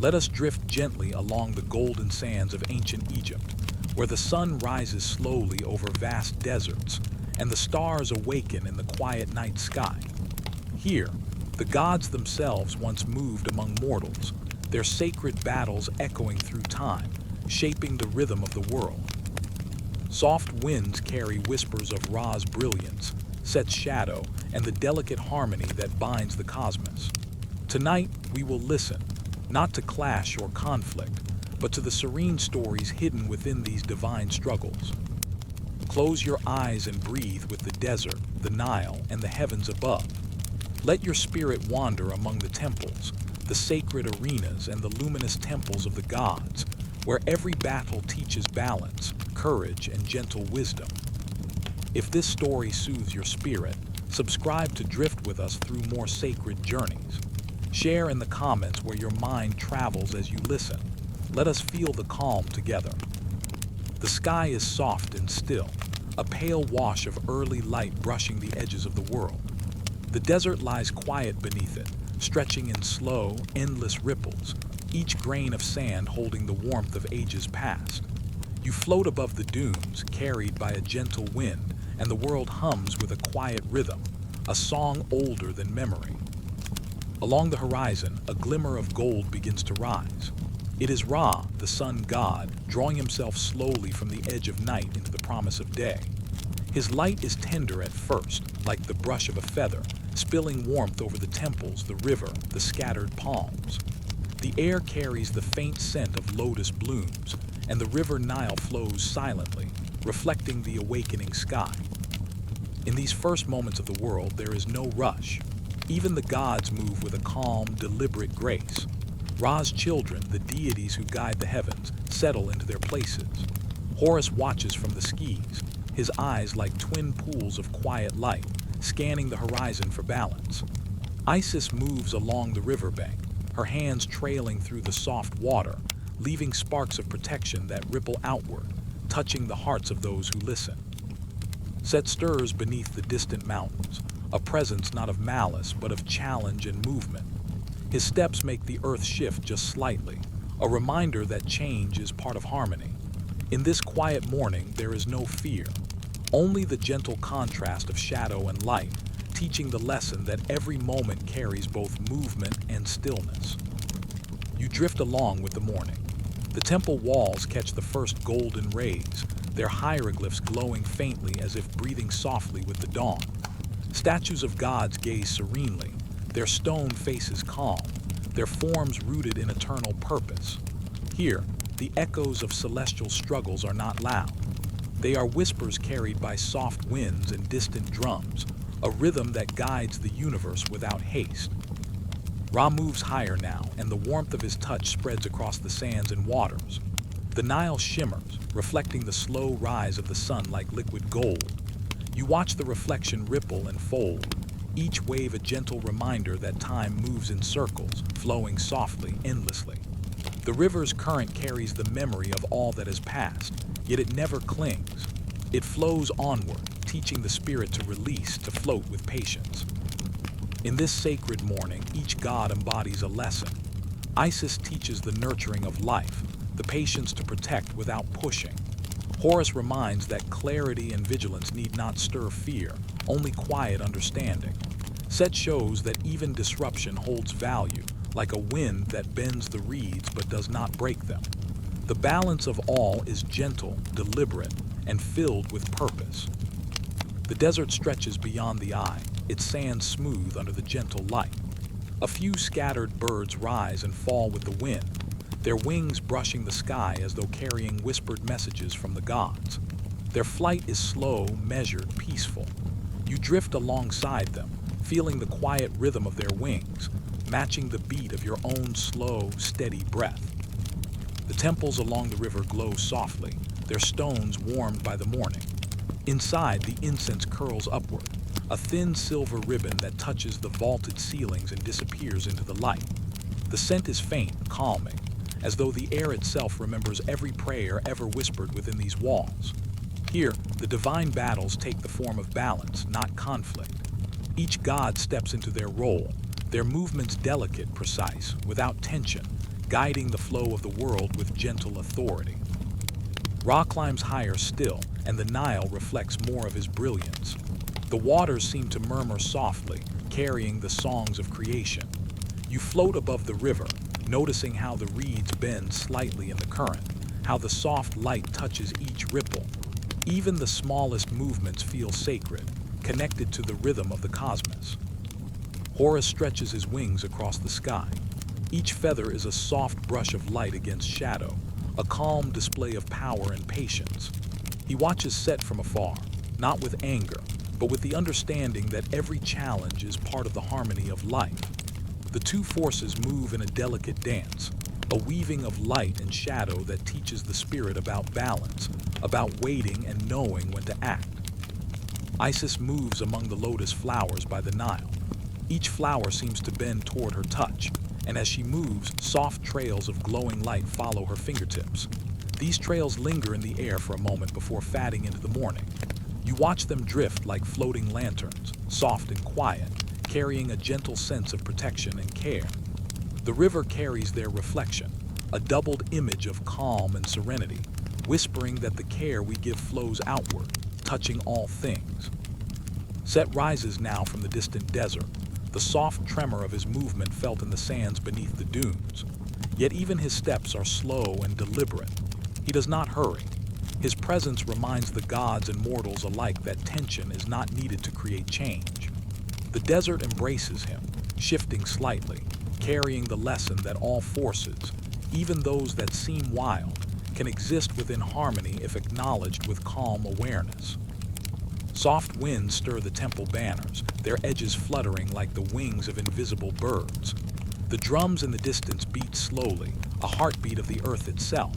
Let us drift gently along the golden sands of ancient Egypt, where the sun rises slowly over vast deserts and the stars awaken in the quiet night sky. Here, the gods themselves once moved among mortals, their sacred battles echoing through time, shaping the rhythm of the world. Soft winds carry whispers of Ra's brilliance, Set's shadow, and the delicate harmony that binds the cosmos. Tonight, we will listen, not to clash or conflict, but to the serene stories hidden within these divine struggles. Close your eyes and breathe with the desert, the Nile, and the heavens above. Let your spirit wander among the temples, the sacred arenas, and the luminous temples of the gods, where every battle teaches balance, courage, and gentle wisdom. If this story soothes your spirit, subscribe to drift with us through more sacred journeys. Share in the comments where your mind travels as you listen. Let us feel the calm together. The sky is soft and still, a pale wash of early light brushing the edges of the world. The desert lies quiet beneath it, stretching in slow, endless ripples, each grain of sand holding the warmth of ages past. You float above the dunes, carried by a gentle wind, and the world hums with a quiet rhythm, a song older than memory. Along the horizon, a glimmer of gold begins to rise. It is Ra, the sun god, drawing himself slowly from the edge of night into the promise of day. His light is tender at first, like the brush of a feather, spilling warmth over the temples, the river, the scattered palms. The air carries the faint scent of lotus blooms, and the river Nile flows silently, reflecting the awakening sky. In these first moments of the world, there is no rush. Even the gods move with a calm, deliberate grace. Ra's children, the deities who guide the heavens, settle into their places. Horus watches from the skies, his eyes like twin pools of quiet light, scanning the horizon for balance. Isis moves along the riverbank, her hands trailing through the soft water, leaving sparks of protection that ripple outward, touching the hearts of those who listen. Set stirs beneath the distant mountains, a presence not of malice but of challenge and movement. His steps make the earth shift just slightly, a reminder that change is part of harmony. In this quiet morning, there is no fear, only the gentle contrast of shadow and light, teaching the lesson that every moment carries both movement and stillness. You drift along with the morning. The temple walls catch the first golden rays, their hieroglyphs glowing faintly as if breathing softly with the dawn. Statues of gods gaze serenely, their stone faces calm, their forms rooted in eternal purpose. Here, the echoes of celestial struggles are not loud. They are whispers carried by soft winds and distant drums, a rhythm that guides the universe without haste. Ra moves higher now, and the warmth of his touch spreads across the sands and waters. The Nile shimmers, reflecting the slow rise of the sun like liquid gold. You watch the reflection ripple and fold, each wave a gentle reminder that time moves in circles, flowing softly, endlessly. The river's current carries the memory of all that has passed, yet it never clings. It flows onward, teaching the spirit to release, to float with patience. In this sacred morning, each god embodies a lesson. Isis teaches the nurturing of life, the patience to protect without pushing. Horus reminds that clarity and vigilance need not stir fear, only quiet understanding. Set shows that even disruption holds value, like a wind that bends the reeds but does not break them. The balance of all is gentle, deliberate, and filled with purpose. The desert stretches beyond the eye, its sands smooth under the gentle light. A few scattered birds rise and fall with the wind, their wings brushing the sky as though carrying whispered messages from the gods. Their flight is slow, measured, peaceful. You drift alongside them, feeling the quiet rhythm of their wings, matching the beat of your own slow, steady breath. The temples along the river glow softly, their stones warmed by the morning. Inside, the incense curls upward, a thin silver ribbon that touches the vaulted ceilings and disappears into the light. The scent is faint, calming, as though the air itself remembers every prayer ever whispered within these walls. Here, the divine battles take the form of balance, not conflict. Each god steps into their role, their movements delicate, precise, without tension, guiding the flow of the world with gentle authority. Ra climbs higher still, and the Nile reflects more of his brilliance. The waters seem to murmur softly, carrying the songs of creation. You float above the river, noticing how the reeds bend slightly in the current, how the soft light touches each ripple. Even the smallest movements feel sacred, connected to the rhythm of the cosmos. Horus stretches his wings across the sky. Each feather is a soft brush of light against shadow, a calm display of power and patience. He watches Set from afar, not with anger, but with the understanding that every challenge is part of the harmony of life. The two forces move in a delicate dance, a weaving of light and shadow that teaches the spirit about balance, about waiting and knowing when to act. Isis moves among the lotus flowers by the Nile. Each flower seems to bend toward her touch, and as she moves, soft trails of glowing light follow her fingertips. These trails linger in the air for a moment before fading into the morning. You watch them drift like floating lanterns, soft and quiet, carrying a gentle sense of protection and care. The river carries their reflection, a doubled image of calm and serenity, whispering that the care we give flows outward, touching all things. Set rises now from the distant desert, the soft tremor of his movement felt in the sands beneath the dunes. Yet even his steps are slow and deliberate. He does not hurry. His presence reminds the gods and mortals alike that tension is not needed to create change. The desert embraces him, shifting slightly, carrying the lesson that all forces, even those that seem wild, can exist within harmony if acknowledged with calm awareness. Soft winds stir the temple banners, their edges fluttering like the wings of invisible birds. The drums in the distance beat slowly, a heartbeat of the earth itself.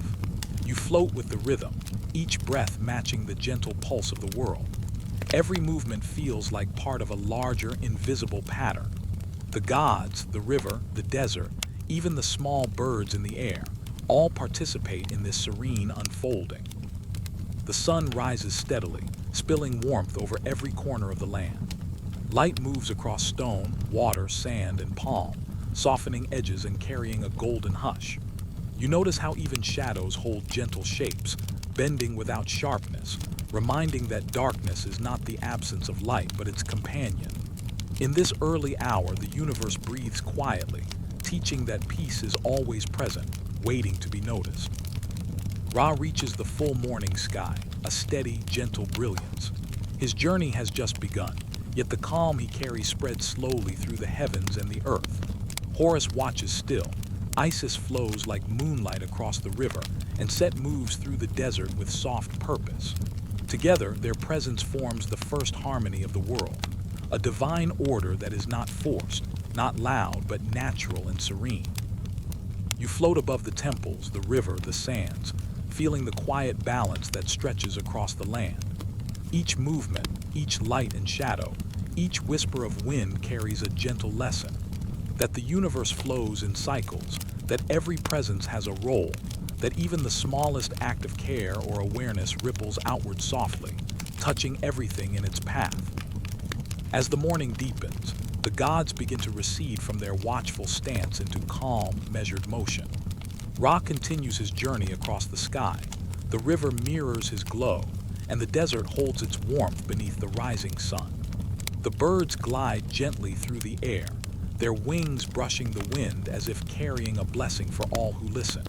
You float with the rhythm, each breath matching the gentle pulse of the world. Every movement feels like part of a larger, invisible pattern. The gods, the river, the desert, even the small birds in the air, all participate in this serene unfolding. The sun rises steadily, spilling warmth over every corner of the land. Light moves across stone, water, sand, and palm, softening edges and carrying a golden hush. You notice how even shadows hold gentle shapes, bending without sharpness, reminding that darkness is not the absence of light but its companion. In this early hour, the universe breathes quietly, teaching that peace is always present, waiting to be noticed. Ra reaches the full morning sky, a steady, gentle brilliance. His journey has just begun, yet the calm he carries spreads slowly through the heavens and the earth. Horus watches still. Isis flows like moonlight across the river, and Set moves through the desert with soft purpose. Together, their presence forms the first harmony of the world, a divine order that is not forced, not loud, but natural and serene. You float above the temples, the river, the sands, feeling the quiet balance that stretches across the land. Each movement, each light and shadow, each whisper of wind carries a gentle lesson, that the universe flows in cycles, that every presence has a role, that even the smallest act of care or awareness ripples outward softly, touching everything in its path. As the morning deepens, the gods begin to recede from their watchful stance into calm, measured motion. Ra continues his journey across the sky. The river mirrors his glow, and the desert holds its warmth beneath the rising sun. The birds glide gently through the air, their wings brushing the wind as if carrying a blessing for all who listen.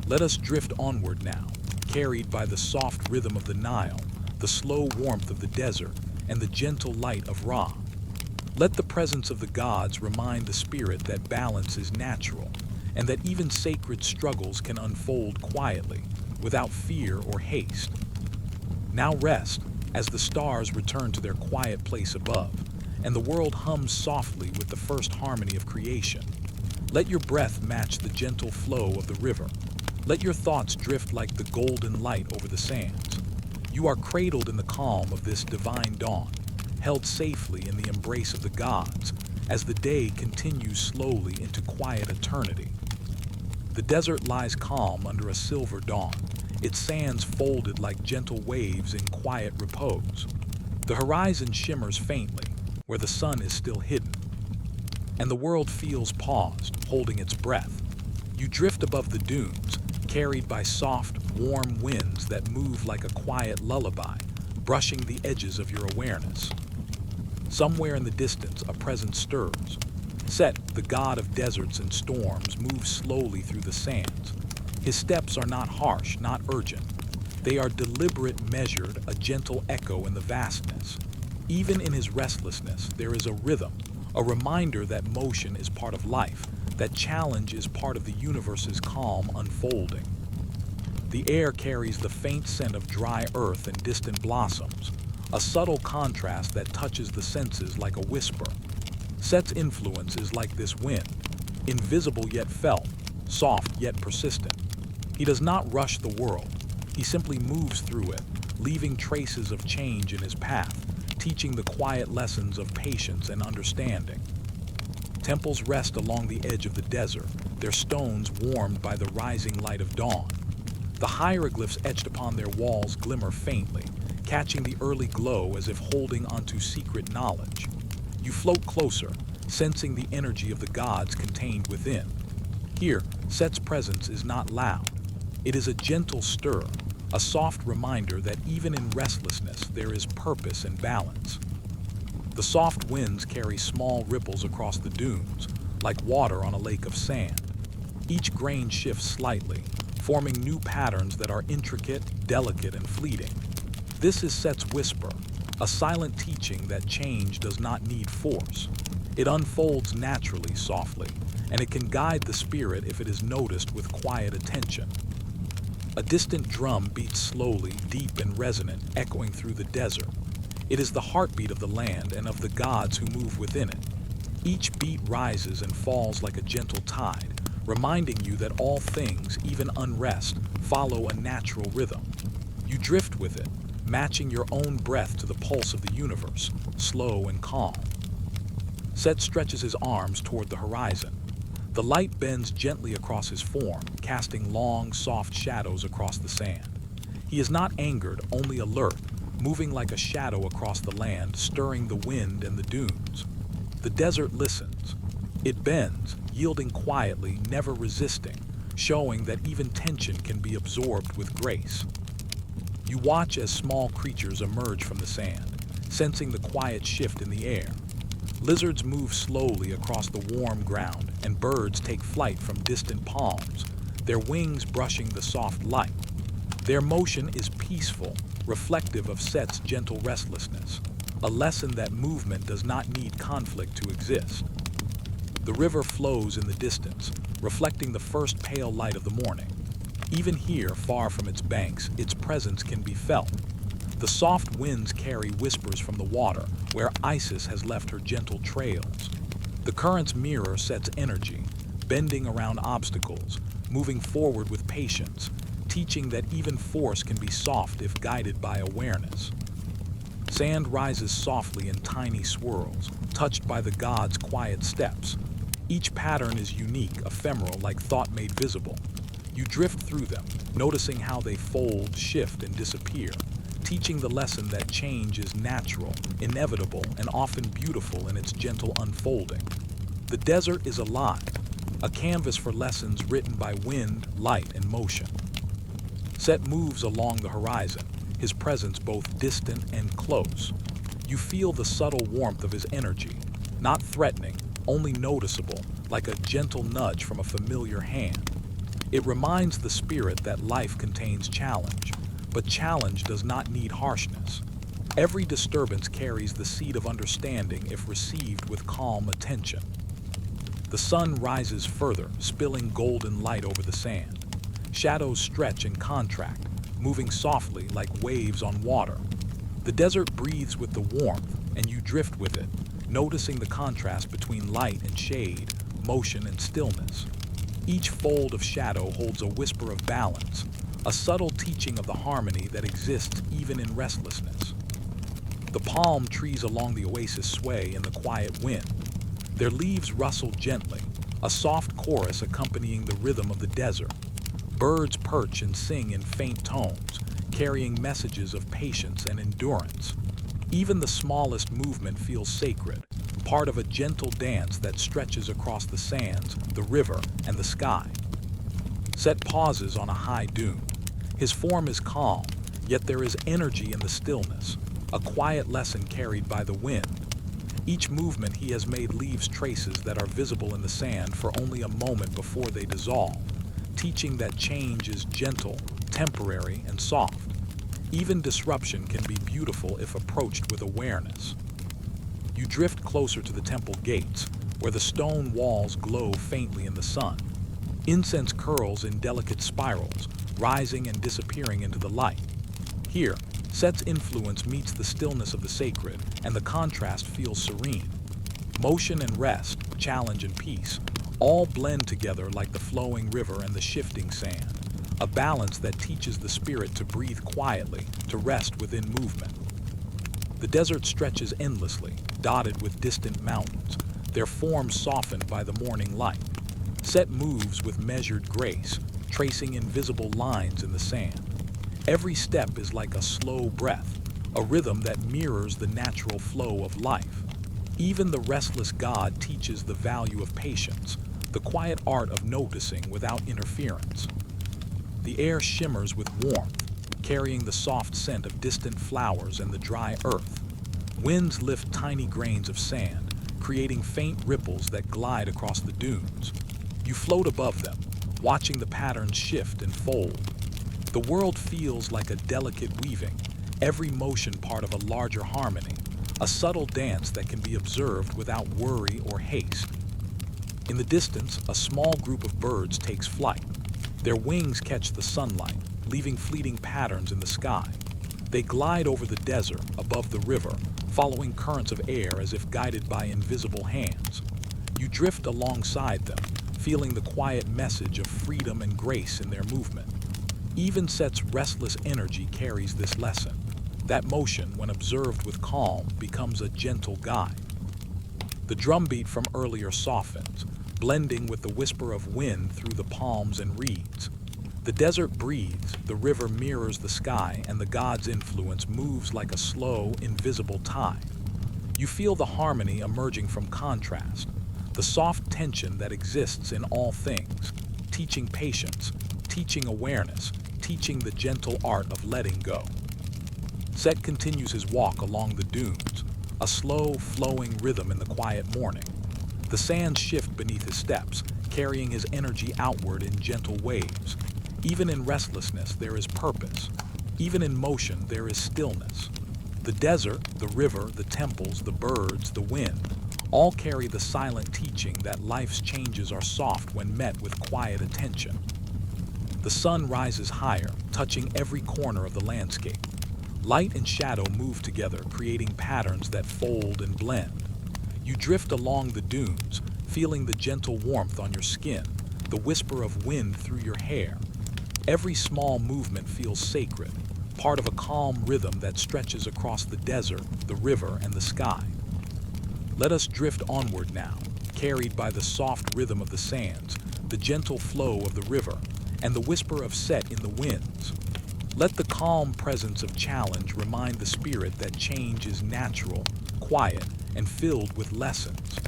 Let us drift onward now, carried by the soft rhythm of the Nile, the slow warmth of the desert, and the gentle light of Ra. Let the presence of the gods remind the spirit that balance is natural, and that even sacred struggles can unfold quietly, without fear or haste. Now rest, as the stars return to their quiet place above, and the world hums softly with the first harmony of creation. Let your breath match the gentle flow of the river. Let your thoughts drift like the golden light over the sands. You are cradled in the calm of this divine dawn, held safely in the embrace of the gods, as the day continues slowly into quiet eternity. The desert lies calm under a silver dawn, its sands folded like gentle waves in quiet repose. The horizon shimmers faintly, where the sun is still hidden, and the world feels paused, holding its breath. You drift above the dunes, carried by soft, warm winds that move like a quiet lullaby, brushing the edges of your awareness. Somewhere in the distance, a presence stirs. Set, the god of deserts and storms, moves slowly through the sands. His steps are not harsh, not urgent. They are deliberate, measured, a gentle echo in the vastness. Even in his restlessness, there is a rhythm, a reminder that motion is part of life, that challenge is part of the universe's calm unfolding. The air carries the faint scent of dry earth and distant blossoms, a subtle contrast that touches the senses like a whisper. Set's influence is like this wind, invisible yet felt, soft yet persistent. He does not rush the world. He simply moves through it, leaving traces of change in his path, teaching the quiet lessons of patience and understanding. Temples rest along the edge of the desert, their stones warmed by the rising light of dawn. The hieroglyphs etched upon their walls glimmer faintly, catching the early glow as if holding onto secret knowledge. You float closer, sensing the energy of the gods contained within. Here, Set's presence is not loud. It is a gentle stir, a soft reminder that even in restlessness there is purpose and balance. The soft winds carry small ripples across the dunes, like water on a lake of sand. Each grain shifts slightly, forming new patterns that are intricate, delicate, and fleeting. This is Set's whisper, a silent teaching that change does not need force. It unfolds naturally, softly, and it can guide the spirit if it is noticed with quiet attention. A distant drum beats slowly, deep and resonant, echoing through the desert. It is the heartbeat of the land and of the gods who move within it. Each beat rises and falls like a gentle tide, reminding you that all things, even unrest, follow a natural rhythm. You drift with it, matching your own breath to the pulse of the universe, slow and calm. Set stretches his arms toward the horizon. The light bends gently across his form, casting long, soft shadows across the sand. He is not angered, only alert, moving like a shadow across the land, stirring the wind and the dunes. The desert listens. It bends, yielding quietly, never resisting, showing that even tension can be absorbed with grace. You watch as small creatures emerge from the sand, sensing the quiet shift in the air. Lizards move slowly across the warm ground, and birds take flight from distant palms, their wings brushing the soft light. Their motion is peaceful, reflective of Set's gentle restlessness, a lesson that movement does not need conflict to exist. The river flows in the distance, reflecting the first pale light of the morning. Even here, far from its banks, its presence can be felt. The soft winds carry whispers from the water, where Isis has left her gentle trails. The currents mirror Set's energy, bending around obstacles, moving forward with patience, teaching that even force can be soft if guided by awareness. Sand rises softly in tiny swirls, touched by the gods' quiet steps. Each pattern is unique, ephemeral, like thought made visible. You drift through them, noticing how they fold, shift, and disappear, teaching the lesson that change is natural, inevitable, and often beautiful in its gentle unfolding. The desert is alive, a canvas for lessons written by wind, light, and motion. Set moves along the horizon, his presence both distant and close. You feel the subtle warmth of his energy, not threatening, only noticeable, like a gentle nudge from a familiar hand. It reminds the spirit that life contains challenge, but challenge does not need harshness. Every disturbance carries the seed of understanding if received with calm attention. The sun rises further, spilling golden light over the sand. Shadows stretch and contract, moving softly like waves on water. The desert breathes with the warmth, and you drift with it, noticing the contrast between light and shade, motion and stillness. Each fold of shadow holds a whisper of balance, a subtle teaching of the harmony that exists even in restlessness. The palm trees along the oasis sway in the quiet wind. Their leaves rustle gently, a soft chorus accompanying the rhythm of the desert. Birds perch and sing in faint tones, carrying messages of patience and endurance. Even the smallest movement feels sacred, part of a gentle dance that stretches across the sands, the river, and the sky. Set pauses on a high dune. His form is calm, yet there is energy in the stillness, a quiet lesson carried by the wind. Each movement he has made leaves traces that are visible in the sand for only a moment before they dissolve, teaching that change is gentle, temporary, and soft. Even disruption can be beautiful if approached with awareness. You drift closer to the temple gates, where the stone walls glow faintly in the sun. Incense curls in delicate spirals, rising and disappearing into the light. Here, Set's influence meets the stillness of the sacred, and the contrast feels serene. Motion and rest, challenge and peace, all blend together like the flowing river and the shifting sand, a balance that teaches the spirit to breathe quietly, to rest within movement. The desert stretches endlessly, dotted with distant mountains, their forms softened by the morning light. Set moves with measured grace, tracing invisible lines in the sand. Every step is like a slow breath, a rhythm that mirrors the natural flow of life. Even the restless god teaches the value of patience, the quiet art of noticing without interference. The air shimmers with warmth, carrying the soft scent of distant flowers and the dry earth. Winds lift tiny grains of sand, creating faint ripples that glide across the dunes. You float above them, watching the patterns shift and fold. The world feels like a delicate weaving, every motion part of a larger harmony, a subtle dance that can be observed without worry or haste. In the distance, a small group of birds takes flight. Their wings catch the sunlight, leaving fleeting patterns in the sky. They glide over the desert, above the river, following currents of air as if guided by invisible hands. You drift alongside them, feeling the quiet message of freedom and grace in their movement. Even Set's restless energy carries this lesson. That motion, when observed with calm, becomes a gentle guide. The drumbeat from earlier softens, blending with the whisper of wind through the palms and reeds. The desert breathes, the river mirrors the sky, and the god's influence moves like a slow, invisible tide. You feel the harmony emerging from contrast, the soft tension that exists in all things, teaching patience, teaching awareness, teaching the gentle art of letting go. Set continues his walk along the dunes, a slow, flowing rhythm in the quiet morning. The sands shift beneath his steps, carrying his energy outward in gentle waves. Even in restlessness, there is purpose. Even in motion, there is stillness. The desert, the river, the temples, the birds, the wind, all carry the silent teaching that life's changes are soft when met with quiet attention. The sun rises higher, touching every corner of the landscape. Light and shadow move together, creating patterns that fold and blend. You drift along the dunes, feeling the gentle warmth on your skin, the whisper of wind through your hair. Every small movement feels sacred, part of a calm rhythm that stretches across the desert, the river, and the sky. Let us drift onward now, carried by the soft rhythm of the sands, the gentle flow of the river, and the whisper of Set in the winds. Let the calm presence of challenge remind the spirit that change is natural, quiet, and filled with lessons.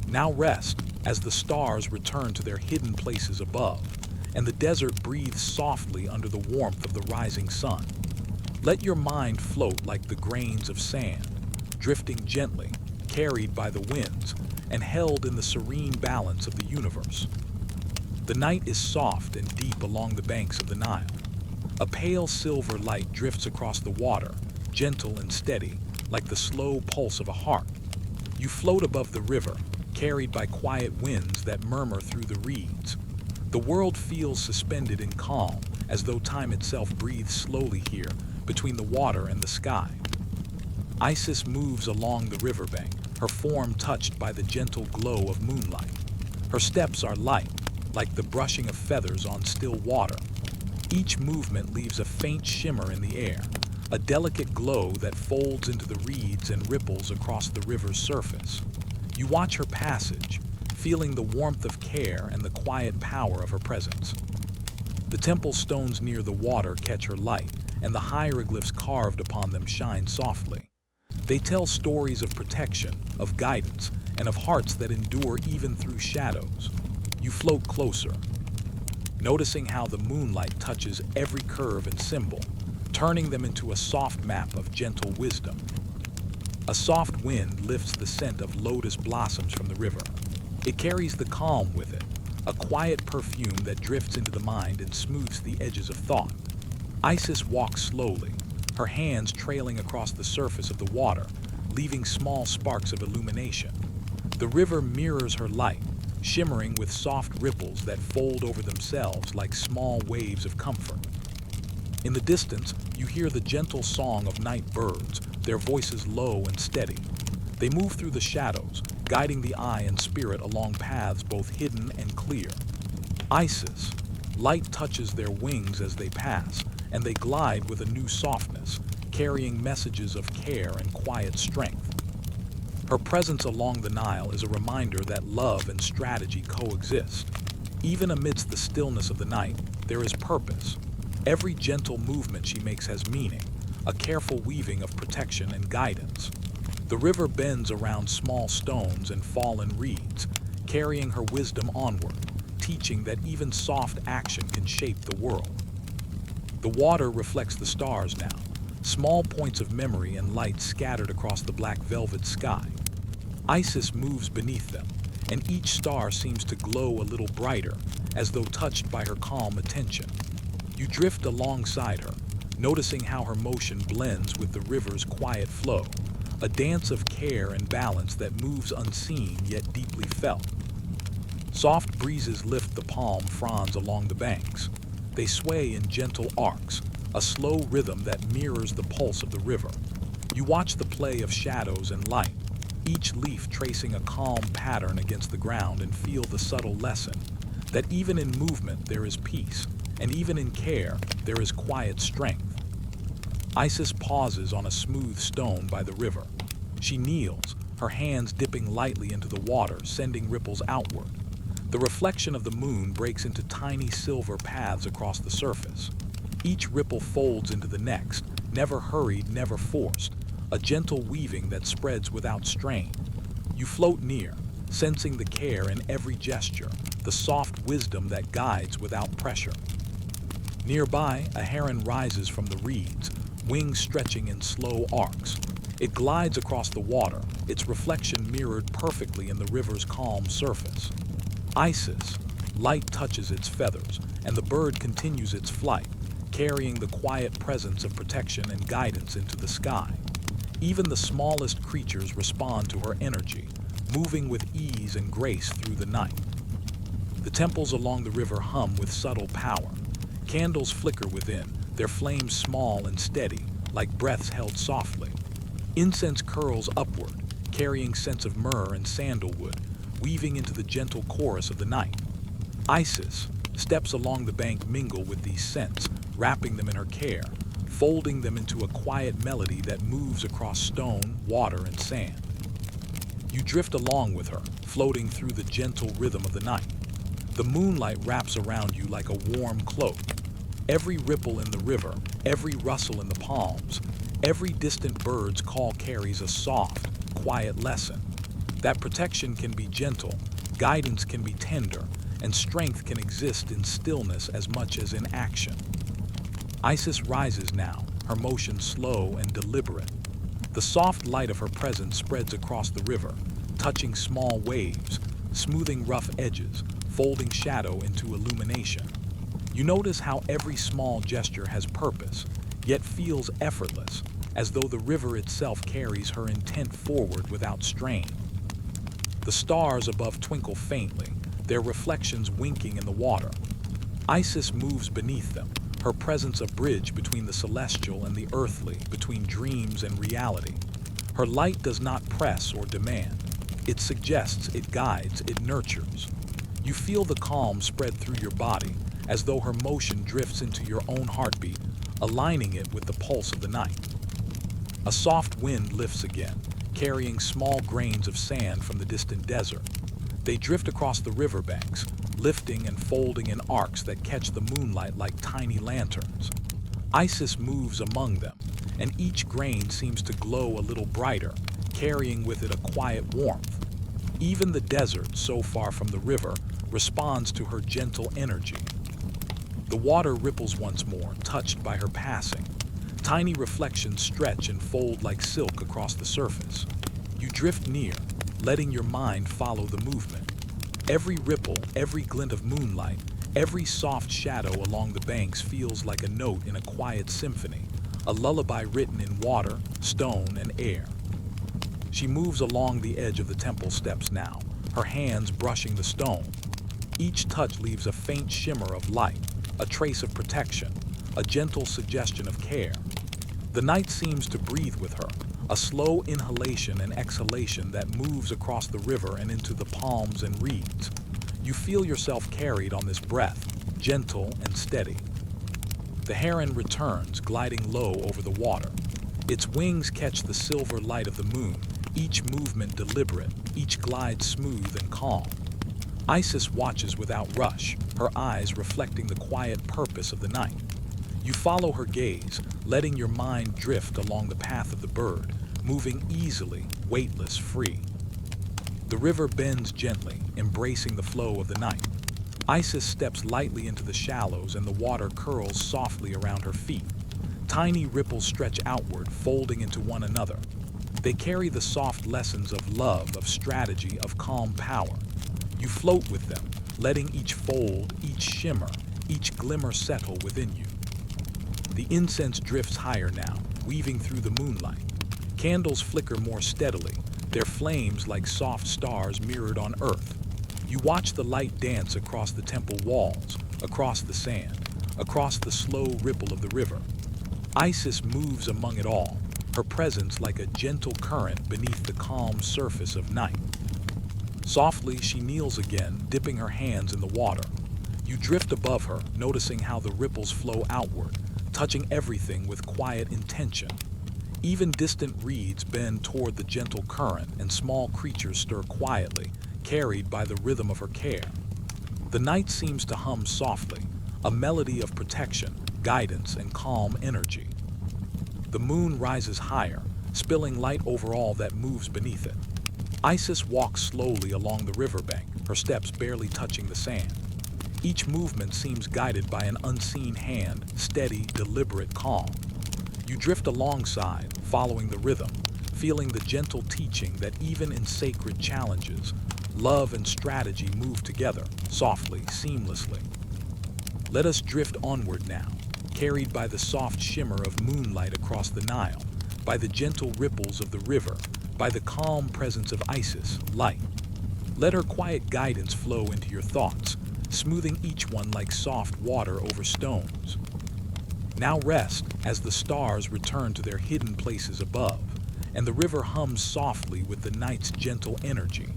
Now rest, as the stars return to their hidden places above, and the desert breathes softly under the warmth of the rising sun. Let your mind float like the grains of sand, drifting gently, carried by the winds, and held in the serene balance of the universe. The night is soft and deep along the banks of the Nile. A pale silver light drifts across the water, gentle and steady, like the slow pulse of a heart. You float above the river, carried by quiet winds that murmur through the reeds. The world feels suspended in calm, as though time itself breathes slowly here, between the water and the sky. Isis moves along the riverbank, her form touched by the gentle glow of moonlight. Her steps are light, like the brushing of feathers on still water. Each movement leaves a faint shimmer in the air, a delicate glow that folds into the reeds and ripples across the river's surface. You watch her passage, feeling the warmth of care and the quiet power of her presence. The temple stones near the water catch her light, and the hieroglyphs carved upon them shine softly. They tell stories of protection, of guidance, and of hearts that endure even through shadows. You float closer. noticing how the moonlight touches every curve and symbol, turning them into a soft map of gentle wisdom. A soft wind lifts the scent of lotus blossoms from the river. It carries the calm with it, a quiet perfume that drifts into the mind and smooths the edges of thought. Isis walks slowly, her hands trailing across the surface of the water, leaving small sparks of illumination. The river mirrors her light, shimmering with soft ripples that fold over themselves like small waves of comfort. In the distance, you hear the gentle song of night birds, their voices low and steady. They move through the shadows, guiding the eye and spirit along paths both hidden and clear. Isis, light touches their wings as they pass, and they glide with a new softness, carrying messages of care and quiet strength. Her presence along the Nile is a reminder that love and strategy coexist. Even amidst the stillness of the night, there is purpose. Every gentle movement she makes has meaning, a careful weaving of protection and guidance. The river bends around small stones and fallen reeds, carrying her wisdom onward, teaching that even soft action can shape the world. The water reflects the stars now, small points of memory and light scattered across the black velvet sky. Isis moves beneath them, and each star seems to glow a little brighter, as though touched by her calm attention. You drift alongside her, noticing how her motion blends with the river's quiet flow, a dance of care and balance that moves unseen yet deeply felt. Soft breezes lift the palm fronds along the banks. They sway in gentle arcs, a slow rhythm that mirrors the pulse of the river. You watch the play of shadows and light, each leaf tracing a calm pattern against the ground, and feel the subtle lesson that even in movement there is peace, and even in care there is quiet strength. Isis pauses on a smooth stone by the river. She kneels, her hands dipping lightly into the water, sending ripples outward. The reflection of the moon breaks into tiny silver paths across the surface. Each ripple folds into the next, never hurried, never forced, a gentle weaving that spreads without strain. You float near, sensing the care in every gesture, the soft wisdom that guides without pressure. Nearby, a heron rises from the reeds, wings stretching in slow arcs. It glides across the water, its reflection mirrored perfectly in the river's calm surface. Isis, light touches its feathers, and the bird continues its flight, carrying the quiet presence of protection and guidance into the sky. Even the smallest creatures respond to her energy, moving with ease and grace through the night. The temples along the river hum with subtle power. Candles flicker within, their flames small and steady, like breaths held softly. Incense curls upward, carrying scents of myrrh and sandalwood, weaving into the gentle chorus of the night. Isis, steps along the bank mingle with these scents, wrapping them in her care, folding them into a quiet melody that moves across stone, water, and sand. You drift along with her, floating through the gentle rhythm of the night. The moonlight wraps around you like a warm cloak. Every ripple in the river, every rustle in the palms, every distant bird's call carries a soft, quiet lesson. That protection can be gentle, guidance can be tender, and strength can exist in stillness as much as in action. Isis rises now, her motion slow and deliberate. The soft light of her presence spreads across the river, touching small waves, smoothing rough edges, folding shadow into illumination. You notice how every small gesture has purpose, yet feels effortless, as though the river itself carries her intent forward without strain. The stars above twinkle faintly, their reflections winking in the water. Isis moves beneath them, her presence a bridge between the celestial and the earthly, between dreams and reality. Her light does not press or demand. It suggests, it guides, it nurtures. You feel the calm spread through your body, as though her motion drifts into your own heartbeat, aligning it with the pulse of the night. A soft wind lifts again, carrying small grains of sand from the distant desert. They drift across the riverbanks, lifting and folding in arcs that catch the moonlight like tiny lanterns. Isis moves among them, and each grain seems to glow a little brighter, carrying with it a quiet warmth. Even the desert, so far from the river, responds to her gentle energy. The water ripples once more, touched by her passing. Tiny reflections stretch and fold like silk across the surface. You drift near, letting your mind follow the movement. Every ripple, every glint of moonlight, every soft shadow along the banks feels like a note in a quiet symphony, a lullaby written in water, stone, and air. She moves along the edge of the temple steps now, her hands brushing the stone. Each touch leaves a faint shimmer of light, a trace of protection, a gentle suggestion of care. The night seems to breathe with her, a slow inhalation and exhalation that moves across the river and into the palms and reeds. You feel yourself carried on this breath, gentle and steady. The heron returns, gliding low over the water. Its wings catch the silver light of the moon, each movement deliberate, each glide smooth and calm. Isis watches without rush, her eyes reflecting the quiet purpose of the night. You follow her gaze, letting your mind drift along the path of the bird, moving easily, weightless, free. The river bends gently, embracing the flow of the night. Isis steps lightly into the shallows and the water curls softly around her feet. Tiny ripples stretch outward, folding into one another. They carry the soft lessons of love, of strategy, of calm power. You float with them, letting each fold, each shimmer, each glimmer settle within you. The incense drifts higher now, weaving through the moonlight. Candles flicker more steadily, their flames like soft stars mirrored on earth. You watch the light dance across the temple walls, across the sand, across the slow ripple of the river. Isis moves among it all, her presence like a gentle current beneath the calm surface of night. Softly, she kneels again, dipping her hands in the water. You drift above her, noticing how the ripples flow outward, touching everything with quiet intention. Even distant reeds bend toward the gentle current, and small creatures stir quietly, carried by the rhythm of her care. The night seems to hum softly, a melody of protection, guidance, and calm energy. The moon rises higher, spilling light over all that moves beneath it. Isis walks slowly along the riverbank, her steps barely touching the sand. Each movement seems guided by an unseen hand, steady, deliberate, calm. You drift alongside, following the rhythm, feeling the gentle teaching that even in sacred challenges, love and strategy move together, softly, seamlessly. Let us drift onward now, carried by the soft shimmer of moonlight across the Nile, by the gentle ripples of the river, by the calm presence of Isis, light. Let her quiet guidance flow into your thoughts, smoothing each one like soft water over stones. Now rest as the stars return to their hidden places above, and the river hums softly with the night's gentle energy.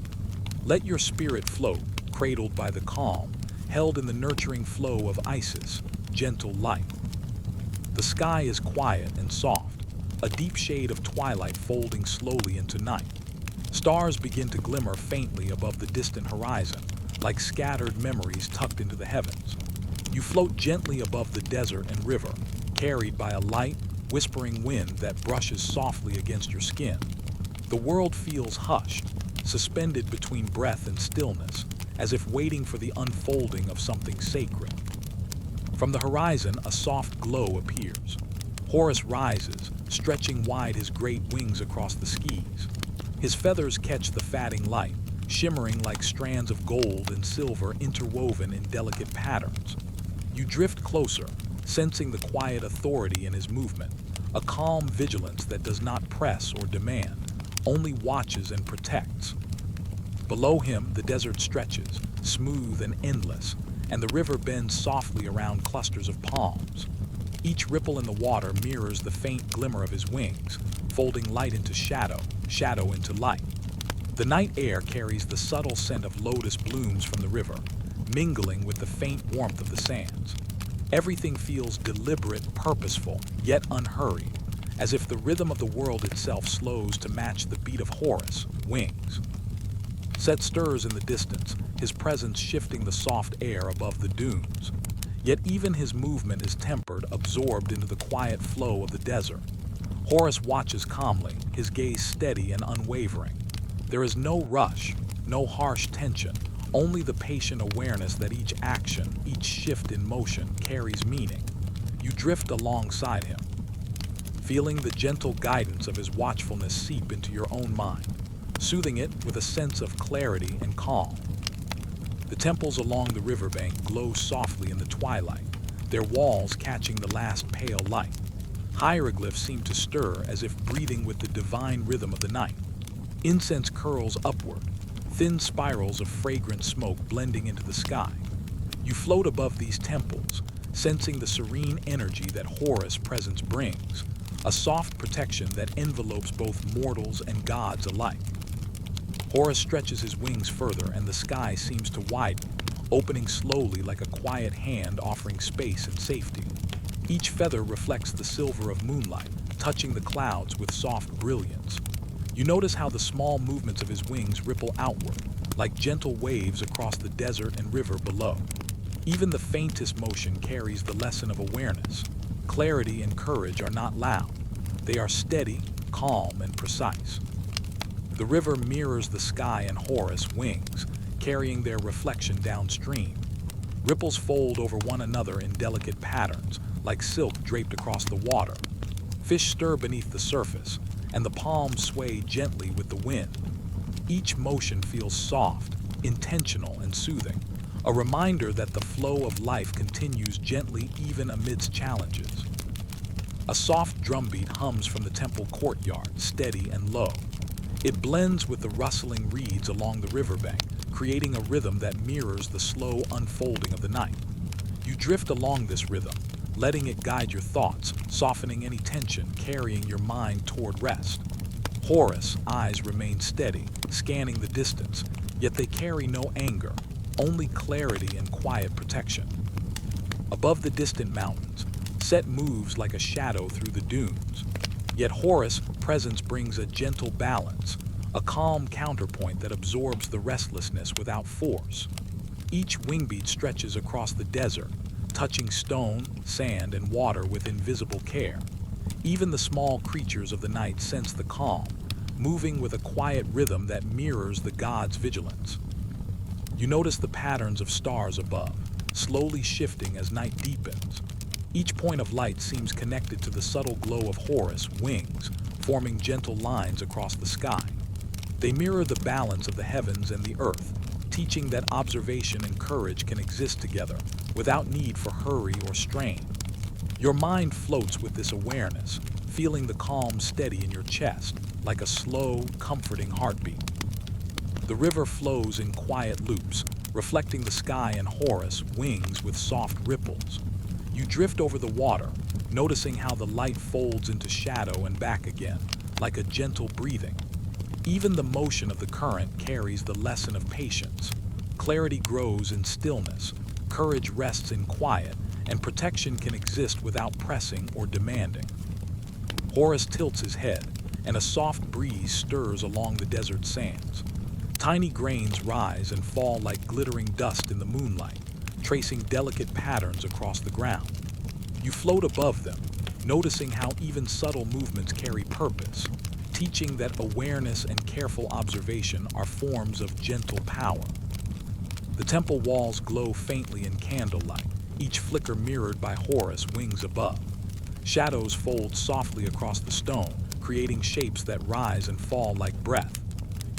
Let your spirit float, cradled by the calm, held in the nurturing flow of Isis, gentle light. The sky is quiet and soft, a deep shade of twilight folding slowly into night. Stars begin to glimmer faintly above the distant horizon, like scattered memories tucked into the heavens. You float gently above the desert and river, carried by a light, whispering wind that brushes softly against your skin. The world feels hushed, suspended between breath and stillness, as if waiting for the unfolding of something sacred. From the horizon, a soft glow appears. Horus rises, stretching wide his great wings across the skies. His feathers catch the fading light, shimmering like strands of gold and silver interwoven in delicate patterns. You drift closer, sensing the quiet authority in his movement, a calm vigilance that does not press or demand, only watches and protects. Below him, the desert stretches, smooth and endless, and the river bends softly around clusters of palms. Each ripple in the water mirrors the faint glimmer of his wings, folding light into shadow, shadow into light. The night air carries the subtle scent of lotus blooms from the river, mingling with the faint warmth of the sands. Everything feels deliberate, purposeful, yet unhurried, as if the rhythm of the world itself slows to match the beat of Horus, wings. Set stirs in the distance, his presence shifting the soft air above the dunes. Yet even his movement is tempered, absorbed into the quiet flow of the desert. Horus watches calmly, his gaze steady and unwavering. There is no rush, no harsh tension, only the patient awareness that each action, each shift in motion carries meaning. You drift alongside him, feeling the gentle guidance of his watchfulness seep into your own mind, soothing it with a sense of clarity and calm. The temples along the riverbank glow softly in the twilight, their walls catching the last pale light. Hieroglyphs seem to stir as if breathing with the divine rhythm of the night. Incense curls upward, thin spirals of fragrant smoke blending into the sky. You float above these temples, sensing the serene energy that Horus' presence brings, a soft protection that envelopes both mortals and gods alike. Horus stretches his wings further and the sky seems to widen, opening slowly like a quiet hand offering space and safety. Each feather reflects the silver of moonlight, touching the clouds with soft brilliance. You notice how the small movements of his wings ripple outward, like gentle waves across the desert and river below. Even the faintest motion carries the lesson of awareness. Clarity and courage are not loud. They are steady, calm, and precise. The river mirrors the sky and Horus' wings, carrying their reflection downstream. Ripples fold over one another in delicate patterns, like silk draped across the water. Fish stir beneath the surface, and the palms sway gently with the wind. Each motion feels soft, intentional, and soothing, a reminder that the flow of life continues gently even amidst challenges. A soft drumbeat hums from the temple courtyard, steady and low. It blends with the rustling reeds along the riverbank, creating a rhythm that mirrors the slow unfolding of the night. You drift along this rhythm, letting it guide your thoughts, softening any tension, carrying your mind toward rest. Horus' eyes remain steady, scanning the distance, yet they carry no anger, only clarity and quiet protection. Above the distant mountains, Set moves like a shadow through the dunes. Yet Horus' presence brings a gentle balance, a calm counterpoint that absorbs the restlessness without force. Each wingbeat stretches across the desert, touching stone, sand, and water with invisible care. Even the small creatures of the night sense the calm, moving with a quiet rhythm that mirrors the gods' vigilance. You notice the patterns of stars above, slowly shifting as night deepens. Each point of light seems connected to the subtle glow of Horus' wings, forming gentle lines across the sky. They mirror the balance of the heavens and the earth, teaching that observation and courage can exist together, without need for hurry or strain. Your mind floats with this awareness, feeling the calm steady in your chest, like a slow, comforting heartbeat. The river flows in quiet loops, reflecting the sky and Horus' wings with soft ripples. You drift over the water, noticing how the light folds into shadow and back again, like a gentle breathing. Even the motion of the current carries the lesson of patience. Clarity grows in stillness, courage rests in quiet, and protection can exist without pressing or demanding. Horus tilts his head, and a soft breeze stirs along the desert sands. Tiny grains rise and fall like glittering dust in the moonlight, tracing delicate patterns across the ground. You float above them, noticing how even subtle movements carry purpose, teaching that awareness and careful observation are forms of gentle power. The temple walls glow faintly in candlelight, each flicker mirrored by Horus' wings above. Shadows fold softly across the stone, creating shapes that rise and fall like breath.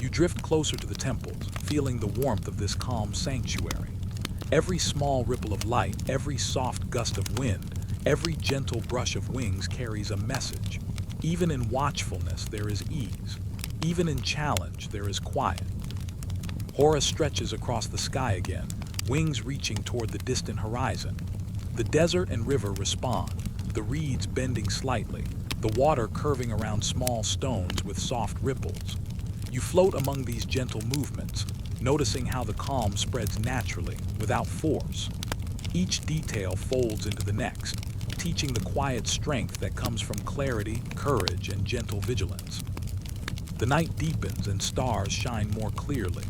You drift closer to the temples, feeling the warmth of this calm sanctuary. Every small ripple of light, every soft gust of wind, every gentle brush of wings carries a message. Even in watchfulness, there is ease. Even in challenge, there is quiet. Horus stretches across the sky again, wings reaching toward the distant horizon. The desert and river respond, the reeds bending slightly, the water curving around small stones with soft ripples. You float among these gentle movements, noticing how the calm spreads naturally, without force. Each detail folds into the next, teaching the quiet strength that comes from clarity, courage, and gentle vigilance. The night deepens and stars shine more clearly.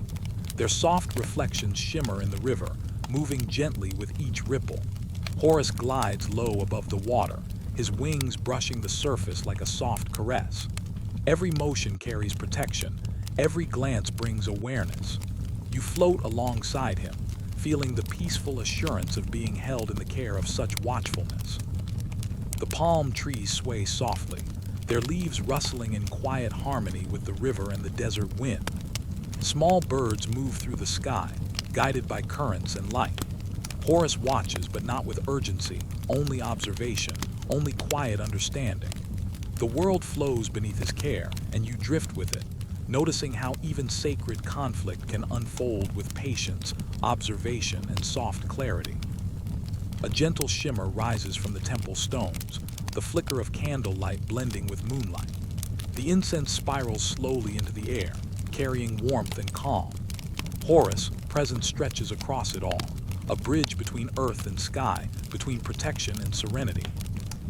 Their soft reflections shimmer in the river, moving gently with each ripple. Horus glides low above the water, his wings brushing the surface like a soft caress. Every motion carries protection, every glance brings awareness. You float alongside him, feeling the peaceful assurance of being held in the care of such watchfulness. The palm trees sway softly, their leaves rustling in quiet harmony with the river and the desert wind. Small birds move through the sky, guided by currents and light. Horus watches, but not with urgency, only observation, only quiet understanding. The world flows beneath his care, and you drift with it, noticing how even sacred conflict can unfold with patience, observation, and soft clarity. A gentle shimmer rises from the temple stones, the flicker of candlelight blending with moonlight. The incense spirals slowly into the air, carrying warmth and calm. Horus' presence stretches across it all, a bridge between earth and sky, between protection and serenity.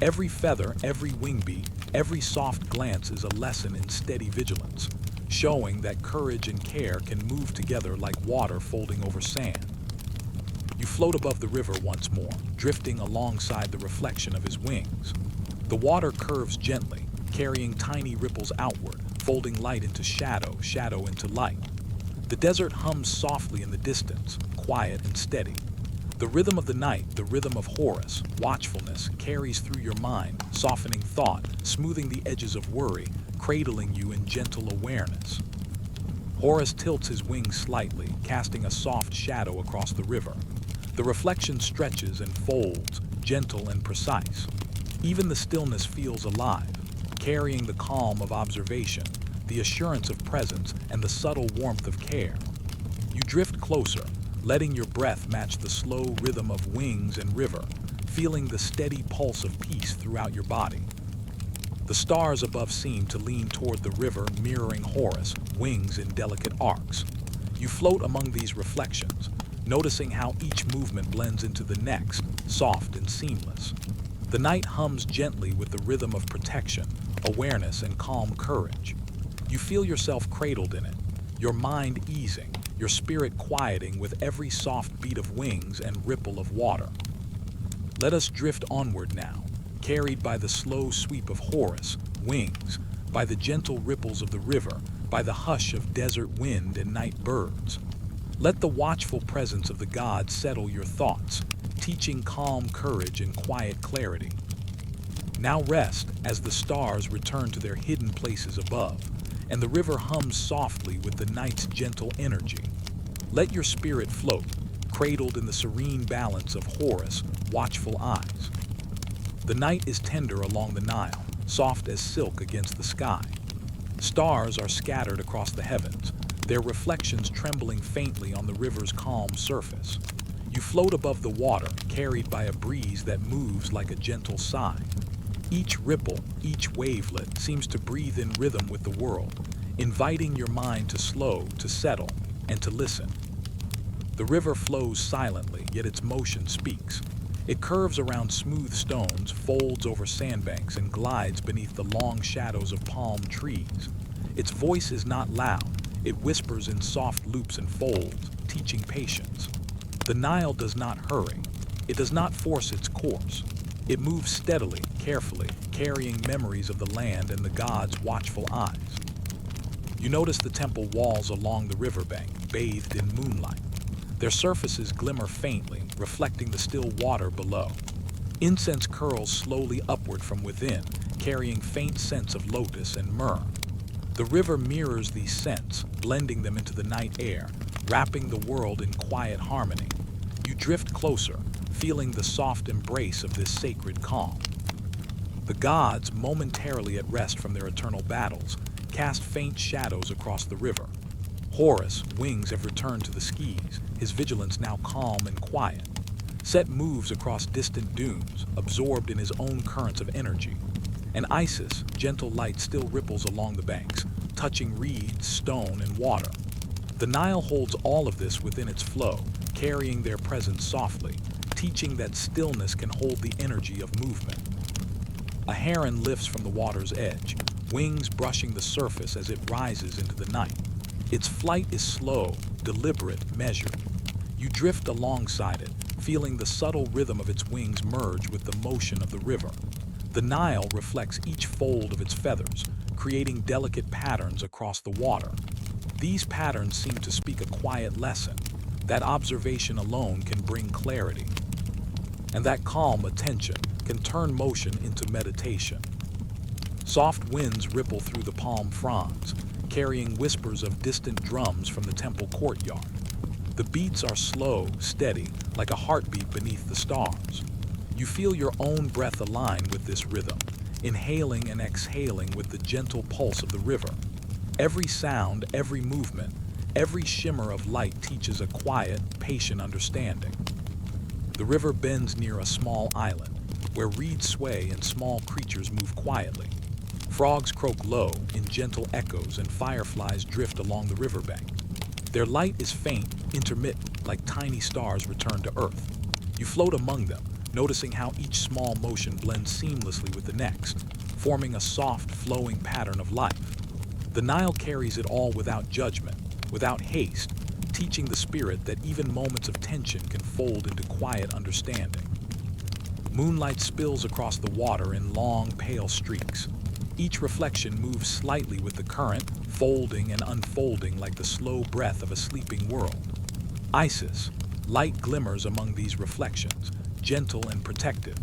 Every feather, every wingbeat, every soft glance is a lesson in steady vigilance, showing that courage and care can move together like water folding over sand. You float above the river once more, drifting alongside the reflection of his wings. The water curves gently, carrying tiny ripples outward, folding light into shadow, shadow into light. The desert hums softly in the distance, quiet and steady. The rhythm of the night, the rhythm of Horus, watchfulness, carries through your mind, softening thought, smoothing the edges of worry, cradling you in gentle awareness. Horus tilts his wings slightly, casting a soft shadow across the river. The reflection stretches and folds, gentle and precise. Even the stillness feels alive, carrying the calm of observation, the assurance of presence, and the subtle warmth of care. You drift closer, letting your breath match the slow rhythm of wings and river, feeling the steady pulse of peace throughout your body. The stars above seem to lean toward the river, mirroring Horus, wings in delicate arcs. You float among these reflections, noticing how each movement blends into the next, soft and seamless. The night hums gently with the rhythm of protection, awareness, and calm courage. You feel yourself cradled in it, your mind easing, your spirit quieting with every soft beat of wings and ripple of water. Let us drift onward now, carried by the slow sweep of Horus, wings, by the gentle ripples of the river, by the hush of desert wind and night birds. Let the watchful presence of the gods settle your thoughts, teaching calm courage and quiet clarity. Now rest as the stars return to their hidden places above, and the river hums softly with the night's gentle energy. Let your spirit float, cradled in the serene balance of Horus' watchful eyes. The night is tender along the Nile, soft as silk against the sky. Stars are scattered across the heavens, their reflections trembling faintly on the river's calm surface. You float above the water, carried by a breeze that moves like a gentle sigh. Each ripple, each wavelet seems to breathe in rhythm with the world, inviting your mind to slow, to settle, and to listen. The river flows silently, yet its motion speaks. It curves around smooth stones, folds over sandbanks, and glides beneath the long shadows of palm trees. Its voice is not loud. It whispers in soft loops and folds, teaching patience. The Nile does not hurry. It does not force its course. It moves steadily, carefully, carrying memories of the land and the gods' watchful eyes. You notice the temple walls along the riverbank, bathed in moonlight. Their surfaces glimmer faintly, reflecting the still water below. Incense curls slowly upward from within, carrying faint scents of lotus and myrrh. The river mirrors these scents, blending them into the night air, wrapping the world in quiet harmony. You drift closer, feeling the soft embrace of this sacred calm. The gods, momentarily at rest from their eternal battles, cast faint shadows across the river. Horus' wings have returned to the skis, his vigilance now calm and quiet. Set moves across distant dunes, absorbed in his own currents of energy. And Isis, gentle light still ripples along the banks, touching reeds, stone, and water. The Nile holds all of this within its flow, carrying their presence softly, teaching that stillness can hold the energy of movement. A heron lifts from the water's edge, wings brushing the surface as it rises into the night. Its flight is slow, deliberate, measured. You drift alongside it, feeling the subtle rhythm of its wings merge with the motion of the river. The Nile reflects each fold of its feathers, creating delicate patterns across the water. These patterns seem to speak a quiet lesson, that observation alone can bring clarity, and that calm attention can turn motion into meditation. Soft winds ripple through the palm fronds, carrying whispers of distant drums from the temple courtyard. The beats are slow, steady, like a heartbeat beneath the stars. You feel your own breath align with this rhythm, inhaling and exhaling with the gentle pulse of the river. Every sound, every movement, every shimmer of light teaches a quiet, patient understanding. The river bends near a small island, where reeds sway and small creatures move quietly. Frogs croak low in gentle echoes and fireflies drift along the riverbank. Their light is faint, intermittent, like tiny stars returned to earth. You float among them, noticing how each small motion blends seamlessly with the next, forming a soft, flowing pattern of life. The Nile carries it all without judgment, without haste, teaching the spirit that even moments of tension can fold into quiet understanding. Moonlight spills across the water in long, pale streaks. Each reflection moves slightly with the current, folding and unfolding like the slow breath of a sleeping world. Isis, light glimmers among these reflections, gentle and protective.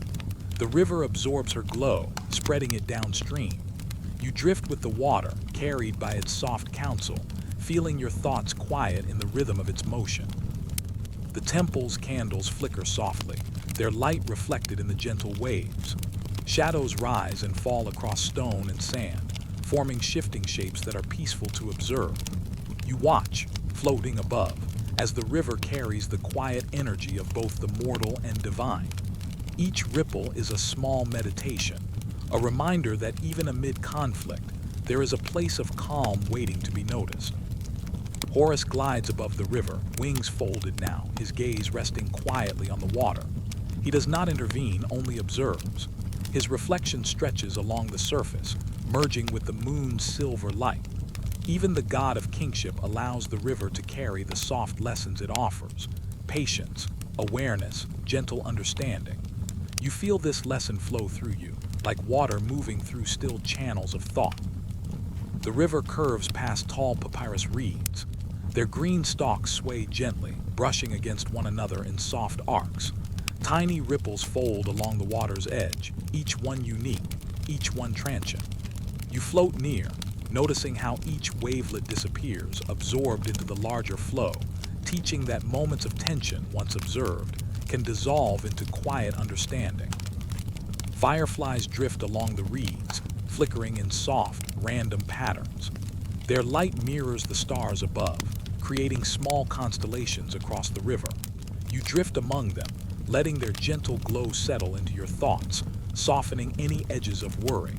The river absorbs her glow, spreading it downstream. You drift with the water, carried by its soft counsel, feeling your thoughts quiet in the rhythm of its motion. The temple's candles flicker softly, their light reflected in the gentle waves. Shadows rise and fall across stone and sand, forming shifting shapes that are peaceful to observe. You watch, floating above, as the river carries the quiet energy of both the mortal and divine. Each ripple is a small meditation, a reminder that even amid conflict, there is a place of calm waiting to be noticed. Horus glides above the river, wings folded now, his gaze resting quietly on the water. He does not intervene, only observes. His reflection stretches along the surface, merging with the moon's silver light. Even the god of kingship allows the river to carry the soft lessons it offers: patience, awareness, gentle understanding. You feel this lesson flow through you, like water moving through still channels of thought. The river curves past tall papyrus reeds. Their green stalks sway gently, brushing against one another in soft arcs. Tiny ripples fold along the water's edge, each one unique, each one transient. You float near, noticing how each wavelet disappears, absorbed into the larger flow, teaching that moments of tension, once observed, can dissolve into quiet understanding. Fireflies drift along the reeds, flickering in soft, random patterns. Their light mirrors the stars above, creating small constellations across the river. You drift among them, letting their gentle glow settle into your thoughts, softening any edges of worry.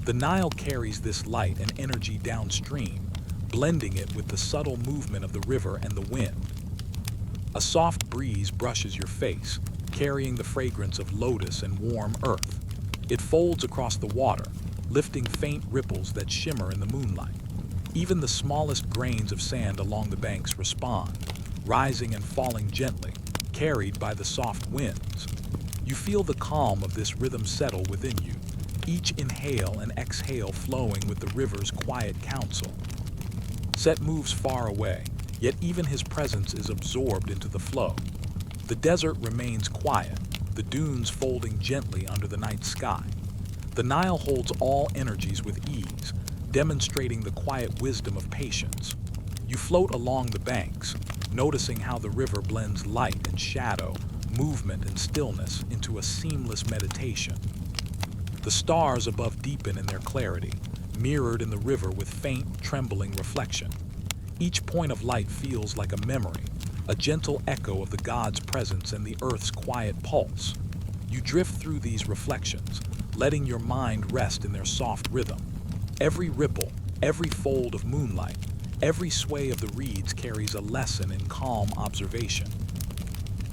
The Nile carries this light and energy downstream, blending it with the subtle movement of the river and the wind. A soft breeze brushes your face, carrying the fragrance of lotus and warm earth. It folds across the water, lifting faint ripples that shimmer in the moonlight. Even the smallest grains of sand along the banks respond, rising and falling gently, carried by the soft winds. You feel the calm of this rhythm settle within you, each inhale and exhale flowing with the river's quiet counsel. Set moves far away, yet even his presence is absorbed into the flow. The desert remains quiet, the dunes folding gently under the night sky. The Nile holds all energies with ease, demonstrating the quiet wisdom of patience. You float along the banks, noticing how the river blends light and shadow, movement and stillness into a seamless meditation. The stars above deepen in their clarity, mirrored in the river with faint, trembling reflection. Each point of light feels like a memory, a gentle echo of the god's presence and the earth's quiet pulse. You drift through these reflections, letting your mind rest in their soft rhythm. Every ripple, every fold of moonlight, every sway of the reeds carries a lesson in calm observation.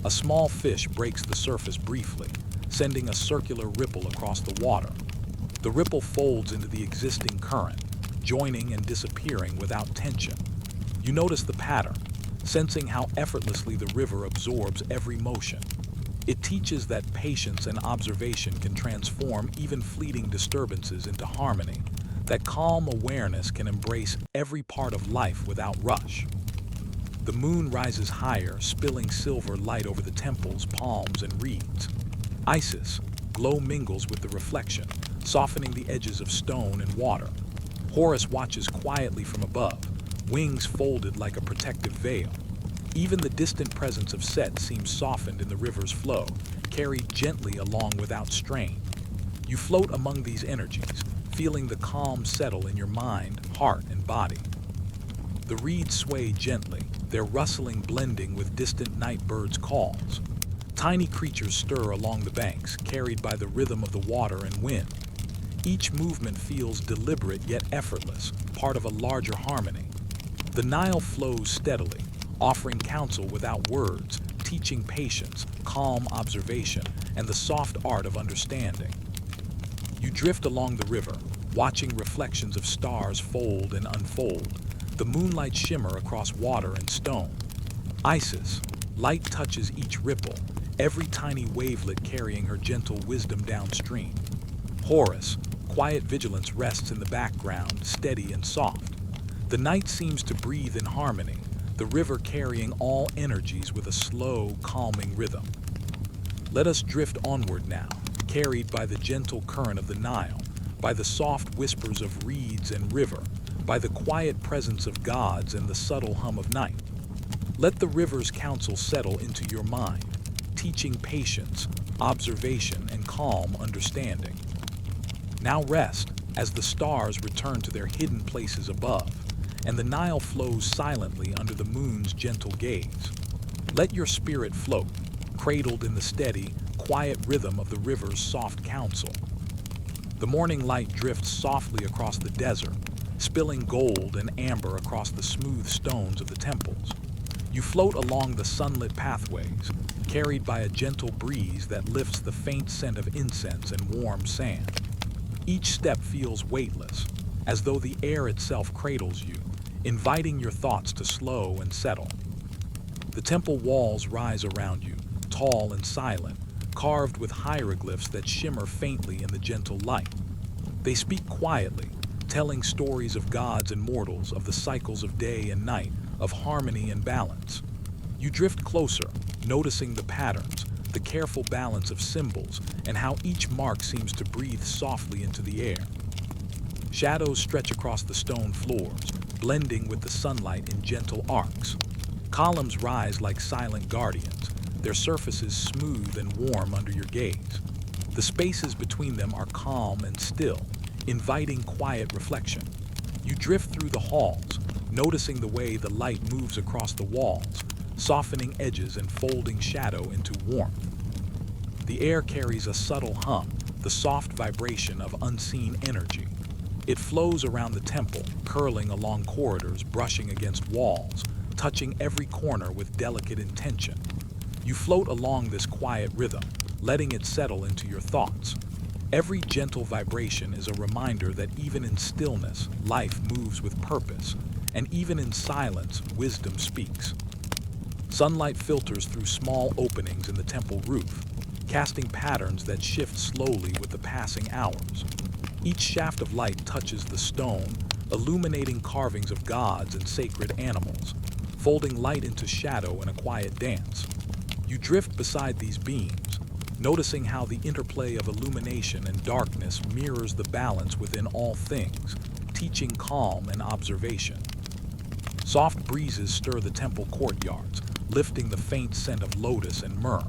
A small fish breaks the surface briefly, sending a circular ripple across the water. The ripple folds into the existing current, joining and disappearing without tension. You notice the pattern, sensing how effortlessly the river absorbs every motion. It teaches that patience and observation can transform even fleeting disturbances into harmony, That calm awareness can embrace every part of life without rush. The moon rises higher, spilling silver light over the temples, palms, and reeds. Isis, glow mingles with the reflection, softening the edges of stone and water. Horus watches quietly from above, wings folded like a protective veil. Even the distant presence of Set seems softened in the river's flow, carried gently along without strain. You float among these energies, feeling the calm settle in your mind, heart, and body. The reeds sway gently, their rustling blending with distant night birds' calls. Tiny creatures stir along the banks, carried by the rhythm of the water and wind. Each movement feels deliberate yet effortless, part of a larger harmony. The Nile flows steadily, offering counsel without words, teaching patience, calm observation, and the soft art of understanding. You drift along the river, watching reflections of stars fold and unfold, the moonlight shimmer across water and stone. Isis, light touches each ripple, every tiny wavelet carrying her gentle wisdom downstream. Horus, quiet vigilance rests in the background, steady and soft. The night seems to breathe in harmony, the river carrying all energies with a slow, calming rhythm. Let us drift onward now, carried by the gentle current of the Nile, by the soft whispers of reeds and river, by the quiet presence of gods and the subtle hum of night. Let the river's counsel settle into your mind, teaching patience, observation, and calm understanding. Now rest as the stars return to their hidden places above, and the Nile flows silently under the moon's gentle gaze. Let your spirit float, cradled in the steady, quiet rhythm of the river's soft counsel. The morning light drifts softly across the desert, spilling gold and amber across the smooth stones of the temples. You float along the sunlit pathways, carried by a gentle breeze that lifts the faint scent of incense and warm sand. Each step feels weightless, as though the air itself cradles you, inviting your thoughts to slow and settle. The temple walls rise around you, tall and silent, carved with hieroglyphs that shimmer faintly in the gentle light. They speak quietly, telling stories of gods and mortals, of the cycles of day and night, of harmony and balance. You drift closer, noticing the patterns, the careful balance of symbols, and how each mark seems to breathe softly into the air. Shadows stretch across the stone floors, blending with the sunlight in gentle arcs. Columns rise like silent guardians, their surfaces smooth and warm under your gaze. The spaces between them are calm and still, inviting quiet reflection. You drift through the halls, noticing the way the light moves across the walls, softening edges and folding shadow into warmth. The air carries a subtle hum, the soft vibration of unseen energy. It flows around the temple, curling along corridors, brushing against walls, touching every corner with delicate intention. You float along this quiet rhythm, letting it settle into your thoughts. Every gentle vibration is a reminder that even in stillness, life moves with purpose, and even in silence, wisdom speaks. Sunlight filters through small openings in the temple roof, casting patterns that shift slowly with the passing hours. Each shaft of light touches the stone, illuminating carvings of gods and sacred animals, folding light into shadow in a quiet dance. You drift beside these beams, noticing how the interplay of illumination and darkness mirrors the balance within all things, teaching calm and observation. Soft breezes stir the temple courtyards, lifting the faint scent of lotus and myrrh.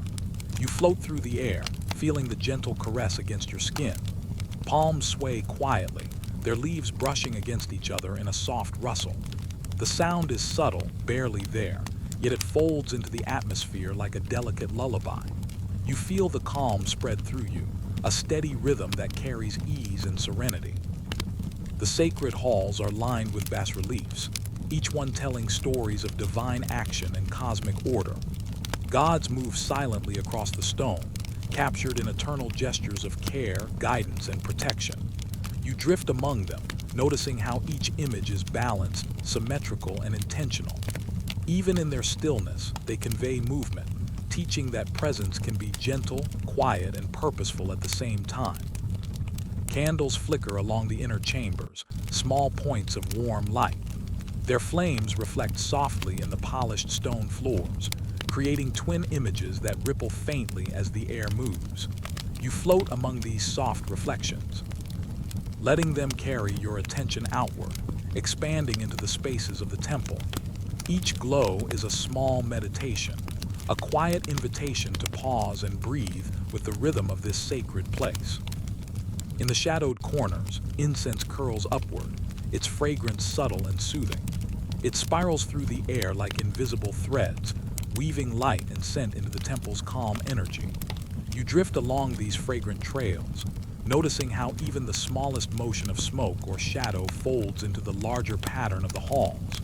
You float through the air, feeling the gentle caress against your skin. Palms sway quietly, their leaves brushing against each other in a soft rustle. The sound is subtle, barely there, yet it folds into the atmosphere like a delicate lullaby. You feel the calm spread through you, a steady rhythm that carries ease and serenity. The sacred halls are lined with bas-reliefs, each one telling stories of divine action and cosmic order. Gods move silently across the stone, captured in eternal gestures of care, guidance, and protection. You drift among them, noticing how each image is balanced, symmetrical, and intentional. Even in their stillness, they convey movement, teaching that presence can be gentle, quiet, and purposeful at the same time. Candles flicker along the inner chambers, small points of warm light. Their flames reflect softly in the polished stone floors, creating twin images that ripple faintly as the air moves. You float among these soft reflections, letting them carry your attention outward, expanding into the spaces of the temple. Each glow is a small meditation, a quiet invitation to pause and breathe with the rhythm of this sacred place. In the shadowed corners, incense curls upward, its fragrance subtle and soothing. It spirals through the air like invisible threads, weaving light and scent into the temple's calm energy. You drift along these fragrant trails, noticing how even the smallest motion of smoke or shadow folds into the larger pattern of the halls.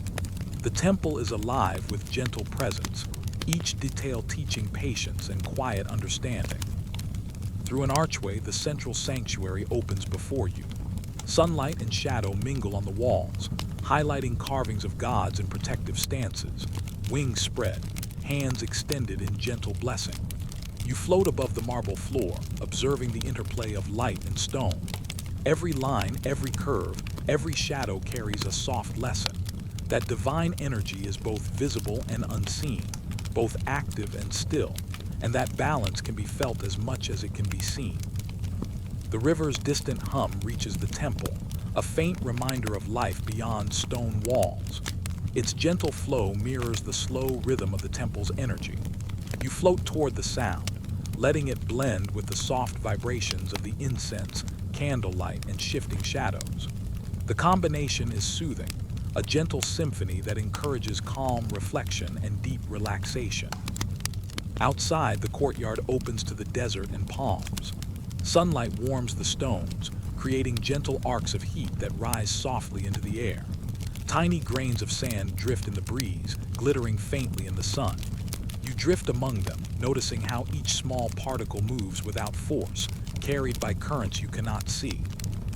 The temple is alive with gentle presence, each detail teaching patience and quiet understanding. Through an archway, the central sanctuary opens before you. Sunlight and shadow mingle on the walls, highlighting carvings of gods in protective stances, wings spread, hands extended in gentle blessing. You float above the marble floor, observing the interplay of light and stone. Every line, every curve, every shadow carries a soft lesson. That divine energy is both visible and unseen, both active and still, and that balance can be felt as much as it can be seen. The river's distant hum reaches the temple, a faint reminder of life beyond stone walls. Its gentle flow mirrors the slow rhythm of the temple's energy. You float toward the sound, letting it blend with the soft vibrations of the incense, candlelight, and shifting shadows. The combination is soothing, a gentle symphony that encourages calm reflection and deep relaxation. Outside, the courtyard opens to the desert and palms. Sunlight warms the stones, creating gentle arcs of heat that rise softly into the air. Tiny grains of sand drift in the breeze, glittering faintly in the sun. You drift among them, noticing how each small particle moves without force, carried by currents you cannot see.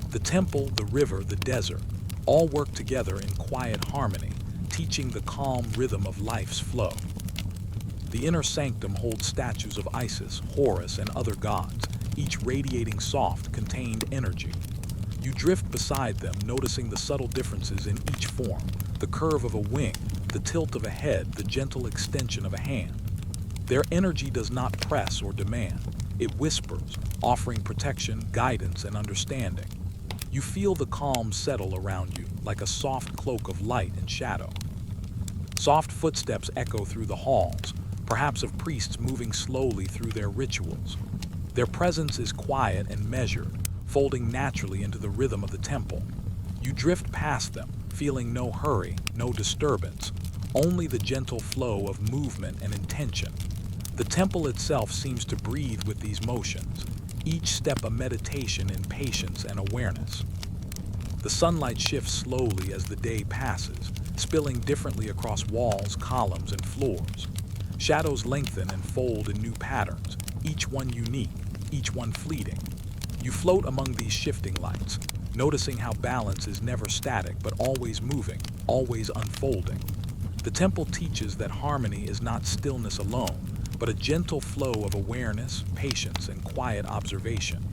The temple, the river, the desert, all work together in quiet harmony, teaching the calm rhythm of life's flow. The inner sanctum holds statues of Isis, Horus, and other gods, each radiating soft, contained energy. You drift beside them, noticing the subtle differences in each form, the curve of a wing, the tilt of a head, the gentle extension of a hand. Their energy does not press or demand. It whispers, offering protection, guidance, and understanding. You feel the calm settle around you, like a soft cloak of light and shadow. Soft footsteps echo through the halls, perhaps of priests moving slowly through their rituals. Their presence is quiet and measured, folding naturally into the rhythm of the temple. You drift past them, feeling no hurry, no disturbance, only the gentle flow of movement and intention. The temple itself seems to breathe with these motions, each step a meditation in patience and awareness. The sunlight shifts slowly as the day passes, spilling differently across walls, columns, and floors. Shadows lengthen and fold in new patterns, each one unique, each one fleeting. You float among these shifting lights, noticing how balance is never static but always moving, always unfolding. The temple teaches that harmony is not stillness alone, but a gentle flow of awareness, patience, and quiet observation.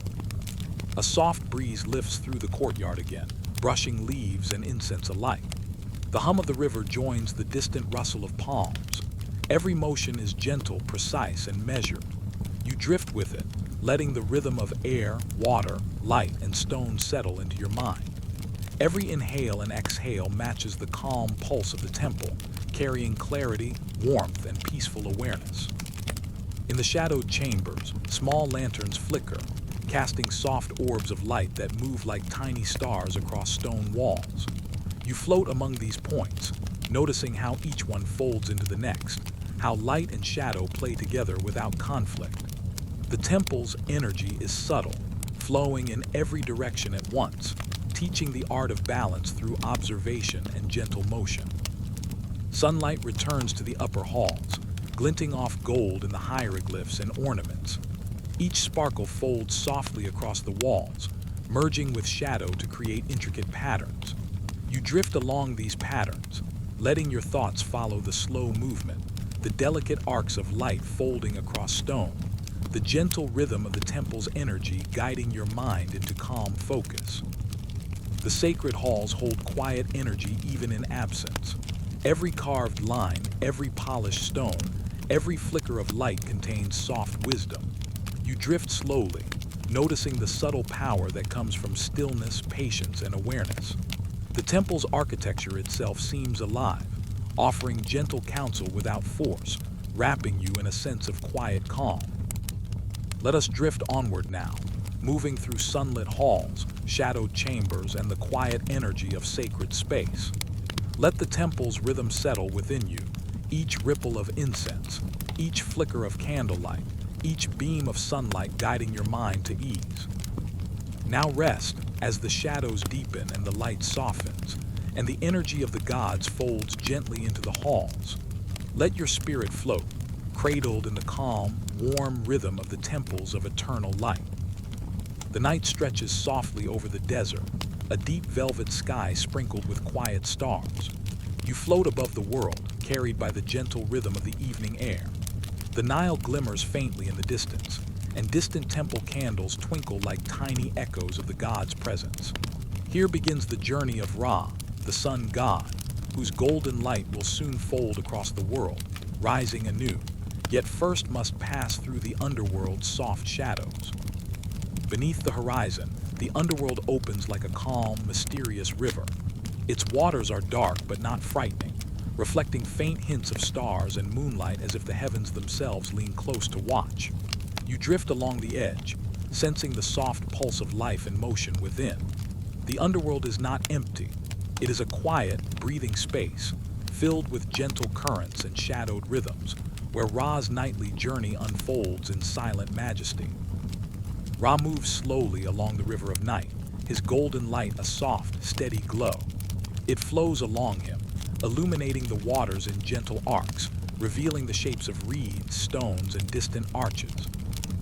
A soft breeze lifts through the courtyard again, brushing leaves and incense alike. The hum of the river joins the distant rustle of palms. Every motion is gentle, precise, and measured. You drift with it, letting the rhythm of air, water, light, and stone settle into your mind. Every inhale and exhale matches the calm pulse of the temple, carrying clarity, warmth, and peaceful awareness. In the shadowed chambers, small lanterns flicker, casting soft orbs of light that move like tiny stars across stone walls. You float among these points, noticing how each one folds into the next, how light and shadow play together without conflict. The temple's energy is subtle, flowing in every direction at once, teaching the art of balance through observation and gentle motion. Sunlight returns to the upper halls, glinting off gold in the hieroglyphs and ornaments. Each sparkle folds softly across the walls, merging with shadow to create intricate patterns. You drift along these patterns, letting your thoughts follow the slow movement, the delicate arcs of light folding across stone, the gentle rhythm of the temple's energy guiding your mind into calm focus. The sacred halls hold quiet energy even in absence. Every carved line, every polished stone, every flicker of light contains soft wisdom. You drift slowly, noticing the subtle power that comes from stillness, patience, and awareness. The temple's architecture itself seems alive, offering gentle counsel without force, wrapping you in a sense of quiet calm. Let us drift onward now, moving through sunlit halls, shadowed chambers, and the quiet energy of sacred space. Let the temple's rhythm settle within you, each ripple of incense, each flicker of candlelight, each beam of sunlight guiding your mind to ease. Now rest as the shadows deepen and the light softens, and the energy of the gods folds gently into the halls. Let your spirit float, cradled in the calm, warm rhythm of the temples of eternal light. The night stretches softly over the desert, a deep velvet sky sprinkled with quiet stars. You float above the world, carried by the gentle rhythm of the evening air. The Nile glimmers faintly in the distance, and distant temple candles twinkle like tiny echoes of the god's presence. Here begins the journey of Ra, the sun god, whose golden light will soon fold across the world, rising anew, yet first must pass through the underworld's soft shadows. Beneath the horizon, the underworld opens like a calm, mysterious river. Its waters are dark but not frightening, reflecting faint hints of stars and moonlight as if the heavens themselves lean close to watch. You drift along the edge, sensing the soft pulse of life and motion within. The underworld is not empty. It is a quiet, breathing space, filled with gentle currents and shadowed rhythms, where Ra's nightly journey unfolds in silent majesty. Ra moves slowly along the river of night, his golden light a soft, steady glow. It flows along him, illuminating the waters in gentle arcs, revealing the shapes of reeds, stones, and distant arches.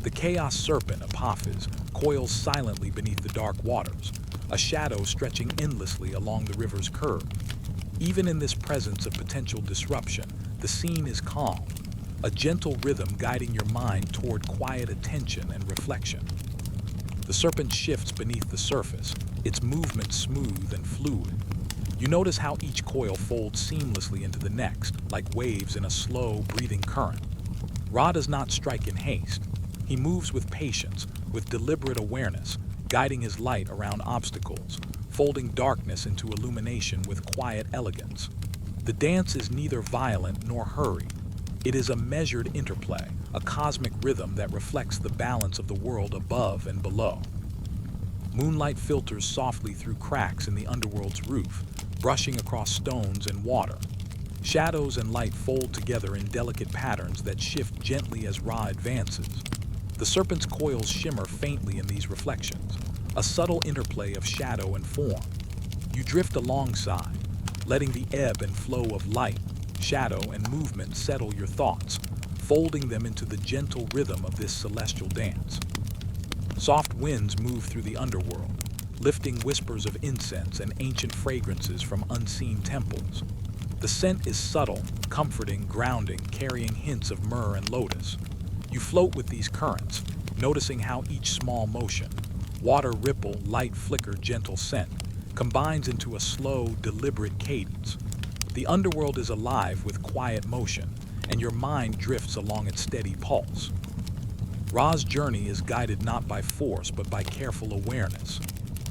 The chaos serpent, Apophis, coils silently beneath the dark waters, a shadow stretching endlessly along the river's curve. Even in this presence of potential disruption, the scene is calm, a gentle rhythm guiding your mind toward quiet attention and reflection. The serpent shifts beneath the surface, its movement smooth and fluid. You notice how each coil folds seamlessly into the next, like waves in a slow, breathing current. Ra does not strike in haste. He moves with patience, with deliberate awareness, guiding his light around obstacles, folding darkness into illumination with quiet elegance. The dance is neither violent nor hurried. It is a measured interplay, a cosmic rhythm that reflects the balance of the world above and below. Moonlight filters softly through cracks in the underworld's roof, brushing across stones and water. Shadows and light fold together in delicate patterns that shift gently as Ra advances. The serpent's coils shimmer faintly in these reflections, a subtle interplay of shadow and form. You drift alongside, letting the ebb and flow of light, shadow, and movement settle your thoughts, folding them into the gentle rhythm of this celestial dance. Soft winds move through the underworld, lifting whispers of incense and ancient fragrances from unseen temples. The scent is subtle, comforting, grounding, carrying hints of myrrh and lotus. You float with these currents, noticing how each small motion, water ripple, light flicker, gentle scent, combines into a slow, deliberate cadence. The underworld is alive with quiet motion, and your mind drifts along its steady pulse. Ra's journey is guided not by force but by careful awareness.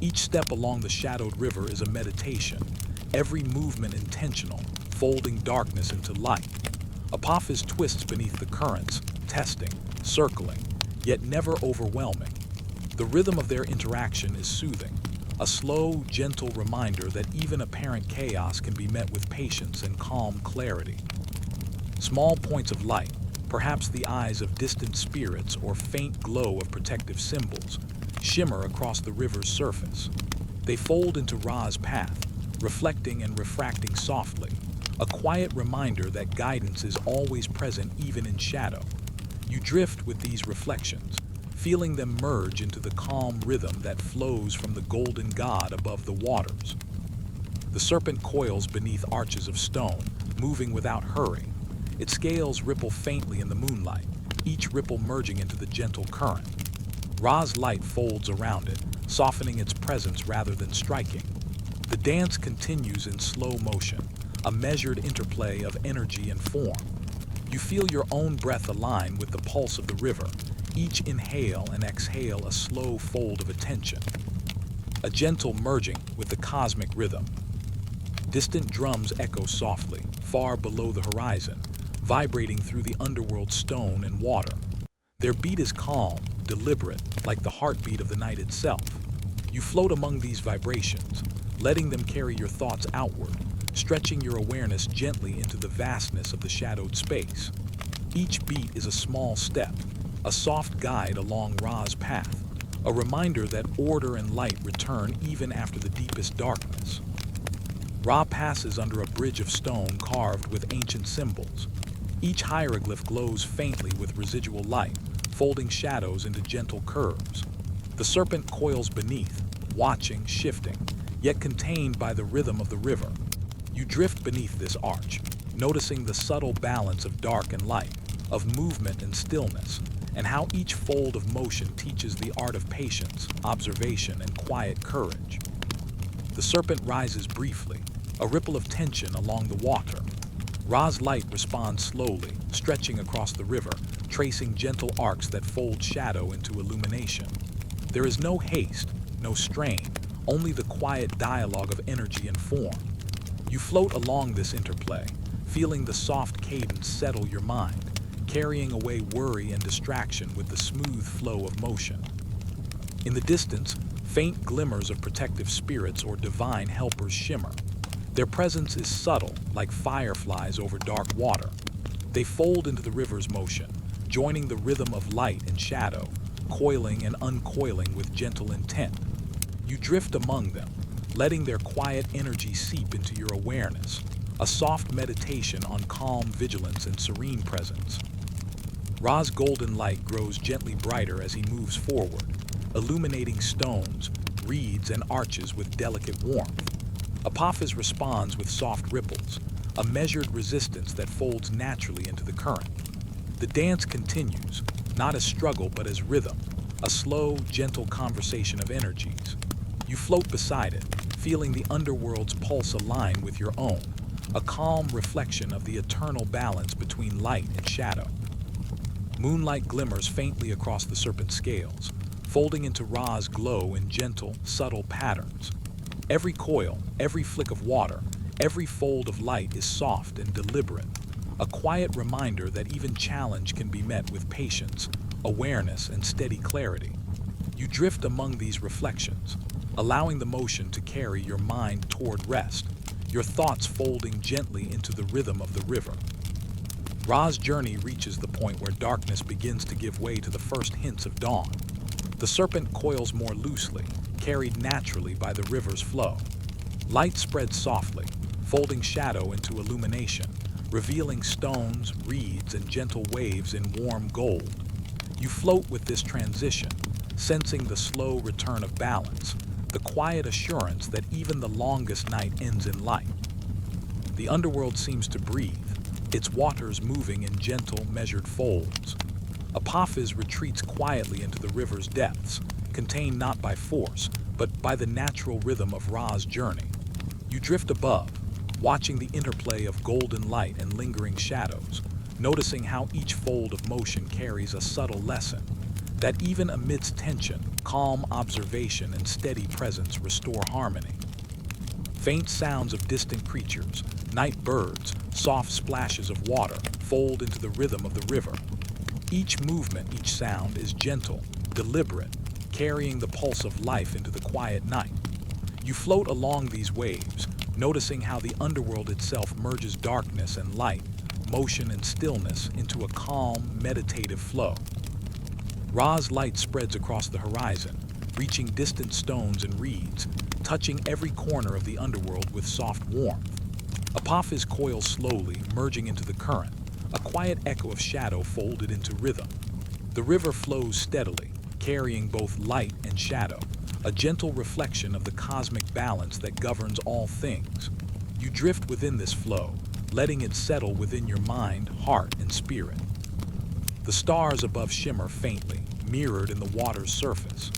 Each step along the shadowed river is a meditation, every movement intentional, folding darkness into light. Apophis twists beneath the currents, testing, circling, yet never overwhelming. The rhythm of their interaction is soothing, a slow, gentle reminder that even apparent chaos can be met with patience and calm clarity. Small points of light, perhaps the eyes of distant spirits or faint glow of protective symbols, shimmer across the river's surface. They fold into Ra's path, reflecting and refracting softly, a quiet reminder that guidance is always present even in shadow. You drift with these reflections, feeling them merge into the calm rhythm that flows from the golden god above the waters. The serpent coils beneath arches of stone, moving without hurry. Its scales ripple faintly in the moonlight, each ripple merging into the gentle current. Ra's light folds around it, softening its presence rather than striking. The dance continues in slow motion, a measured interplay of energy and form. You feel your own breath align with the pulse of the river, each inhale and exhale a slow fold of attention. A gentle merging with the cosmic rhythm. Distant drums echo softly, far below the horizon, vibrating through the underworld stone and water. Their beat is calm, deliberate, like the heartbeat of the night itself. You float among these vibrations, letting them carry your thoughts outward, stretching your awareness gently into the vastness of the shadowed space. Each beat is a small step, a soft guide along Ra's path, a reminder that order and light return even after the deepest darkness. Ra passes under a bridge of stone carved with ancient symbols. Each hieroglyph glows faintly with residual light, folding shadows into gentle curves. The serpent coils beneath, watching, shifting, yet contained by the rhythm of the river. You drift beneath this arch, noticing the subtle balance of dark and light, of movement and stillness, and how each fold of motion teaches the art of patience, observation, and quiet courage. The serpent rises briefly, a ripple of tension along the water. Ra's light responds slowly, stretching across the river, tracing gentle arcs that fold shadow into illumination. There is no haste, no strain, only the quiet dialogue of energy and form. You float along this interplay, feeling the soft cadence settle your mind, carrying away worry and distraction with the smooth flow of motion. In the distance, faint glimmers of protective spirits or divine helpers shimmer. Their presence is subtle, like fireflies over dark water. They fold into the river's motion, joining the rhythm of light and shadow, coiling and uncoiling with gentle intent. You drift among them, letting their quiet energy seep into your awareness, a soft meditation on calm vigilance and serene presence. Ra's golden light grows gently brighter as he moves forward, illuminating stones, reeds, and arches with delicate warmth. Apophis responds with soft ripples, a measured resistance that folds naturally into the current. The dance continues, not as struggle but as rhythm, a slow, gentle conversation of energies. You float beside it, feeling the underworld's pulse align with your own, a calm reflection of the eternal balance between light and shadow. Moonlight glimmers faintly across the serpent's scales, folding into Ra's glow in gentle, subtle patterns. Every coil, every flick of water, every fold of light is soft and deliberate, a quiet reminder that even challenge can be met with patience, awareness, and steady clarity. You drift among these reflections, allowing the motion to carry your mind toward rest, your thoughts folding gently into the rhythm of the river. Ra's journey reaches the point where darkness begins to give way to the first hints of dawn. The serpent coils more loosely, carried naturally by the river's flow. Light spreads softly, folding shadow into illumination, revealing stones, reeds, and gentle waves in warm gold. You float with this transition, sensing the slow return of balance, the quiet assurance that even the longest night ends in light. The underworld seems to breathe, its waters moving in gentle, measured folds. Apophis retreats quietly into the river's depths, contained not by force, but by the natural rhythm of Ra's journey. You drift above, watching the interplay of golden light and lingering shadows, noticing how each fold of motion carries a subtle lesson, that even amidst tension, calm observation and steady presence restore harmony. Faint sounds of distant creatures, night birds, soft splashes of water fold into the rhythm of the river. Each movement, each sound is gentle, deliberate, carrying the pulse of life into the quiet night. You float along these waves, noticing how the underworld itself merges darkness and light, motion and stillness into a calm, meditative flow. Ra's light spreads across the horizon, reaching distant stones and reeds, touching every corner of the underworld with soft warmth. Apophis coils slowly, merging into the current, a quiet echo of shadow folded into rhythm. The river flows steadily, carrying both light and shadow, a gentle reflection of the cosmic balance that governs all things. You drift within this flow, letting it settle within your mind, heart, and spirit. The stars above shimmer faintly, mirrored in the water's surface.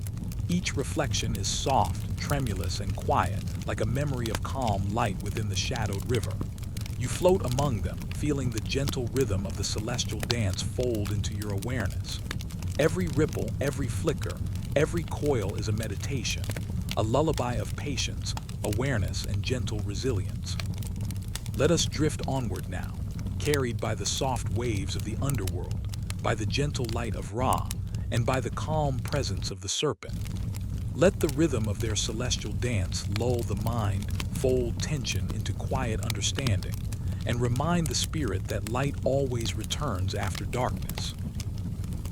Each reflection is soft, tremulous, and quiet, like a memory of calm light within the shadowed river. You float among them, feeling the gentle rhythm of the celestial dance fold into your awareness. Every ripple, every flicker, every coil is a meditation, a lullaby of patience, awareness, and gentle resilience. Let us drift onward now, carried by the soft waves of the underworld, by the gentle light of Ra, and by the calm presence of the serpent. Let the rhythm of their celestial dance lull the mind, fold tension into quiet understanding, and remind the spirit that light always returns after darkness.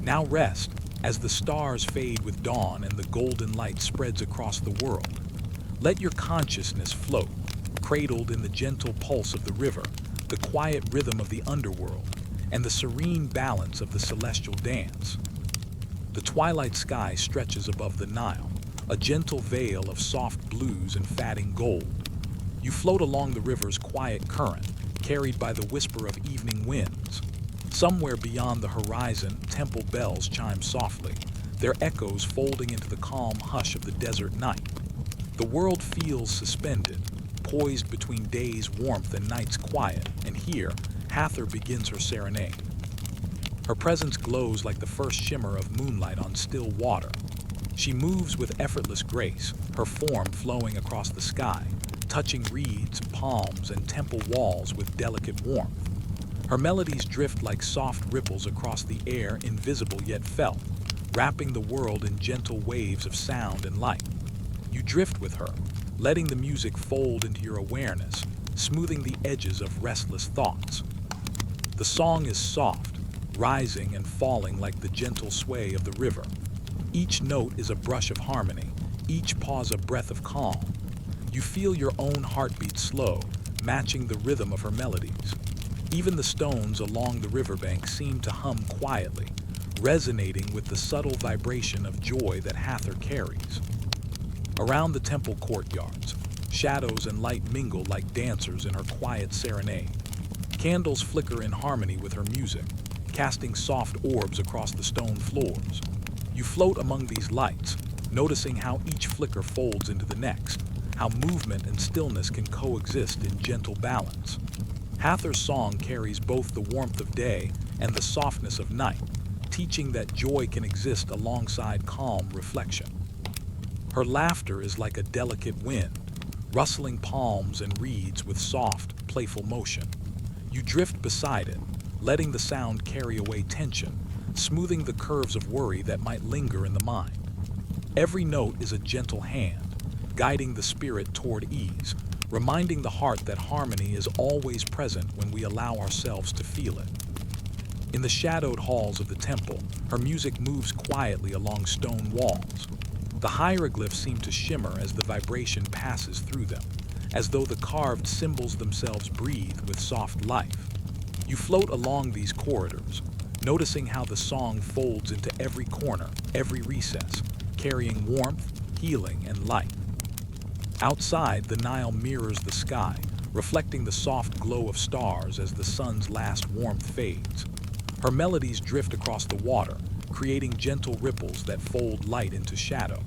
Now rest, as the stars fade with dawn and the golden light spreads across the world. Let your consciousness float, cradled in the gentle pulse of the river, the quiet rhythm of the underworld, and the serene balance of the celestial dance. The twilight sky stretches above the Nile, a gentle veil of soft blues and fatting gold. You float along the river's quiet current, carried by the whisper of evening winds. Somewhere beyond the horizon, temple bells chime softly, their echoes folding into the calm hush of the desert night. The world feels suspended, poised between day's warmth and night's quiet, and here, Hathor begins her serenade. Her presence glows like the first shimmer of moonlight on still water. She moves with effortless grace, her form flowing across the sky, touching reeds, palms, and temple walls with delicate warmth. Her melodies drift like soft ripples across the air, invisible yet felt, wrapping the world in gentle waves of sound and light. You drift with her, letting the music fold into your awareness, smoothing the edges of restless thoughts. The song is soft, rising and falling like the gentle sway of the river. Each note is a brush of harmony, each pause a breath of calm. You feel your own heartbeat slow, matching the rhythm of her melodies. Even the stones along the riverbank seem to hum quietly, resonating with the subtle vibration of joy that Hathor carries. Around the temple courtyards, shadows and light mingle like dancers in her quiet serenade. Candles flicker in harmony with her music, casting soft orbs across the stone floors. You float among these lights, noticing how each flicker folds into the next, how movement and stillness can coexist in gentle balance. Hathor's song carries both the warmth of day and the softness of night, teaching that joy can exist alongside calm reflection. Her laughter is like a delicate wind, rustling palms and reeds with soft, playful motion. You drift beside it, letting the sound carry away tension, smoothing the curves of worry that might linger in the mind. Every note is a gentle hand, guiding the spirit toward ease, reminding the heart that harmony is always present when we allow ourselves to feel it. In the shadowed halls of the temple, her music moves quietly along stone walls. The hieroglyphs seem to shimmer as the vibration passes through them, as though the carved symbols themselves breathe with soft life. You float along these corridors, noticing how the song folds into every corner, every recess, carrying warmth, healing, and light. Outside, the Nile mirrors the sky, reflecting the soft glow of stars as the sun's last warmth fades. Her melodies drift across the water, creating gentle ripples that fold light into shadow.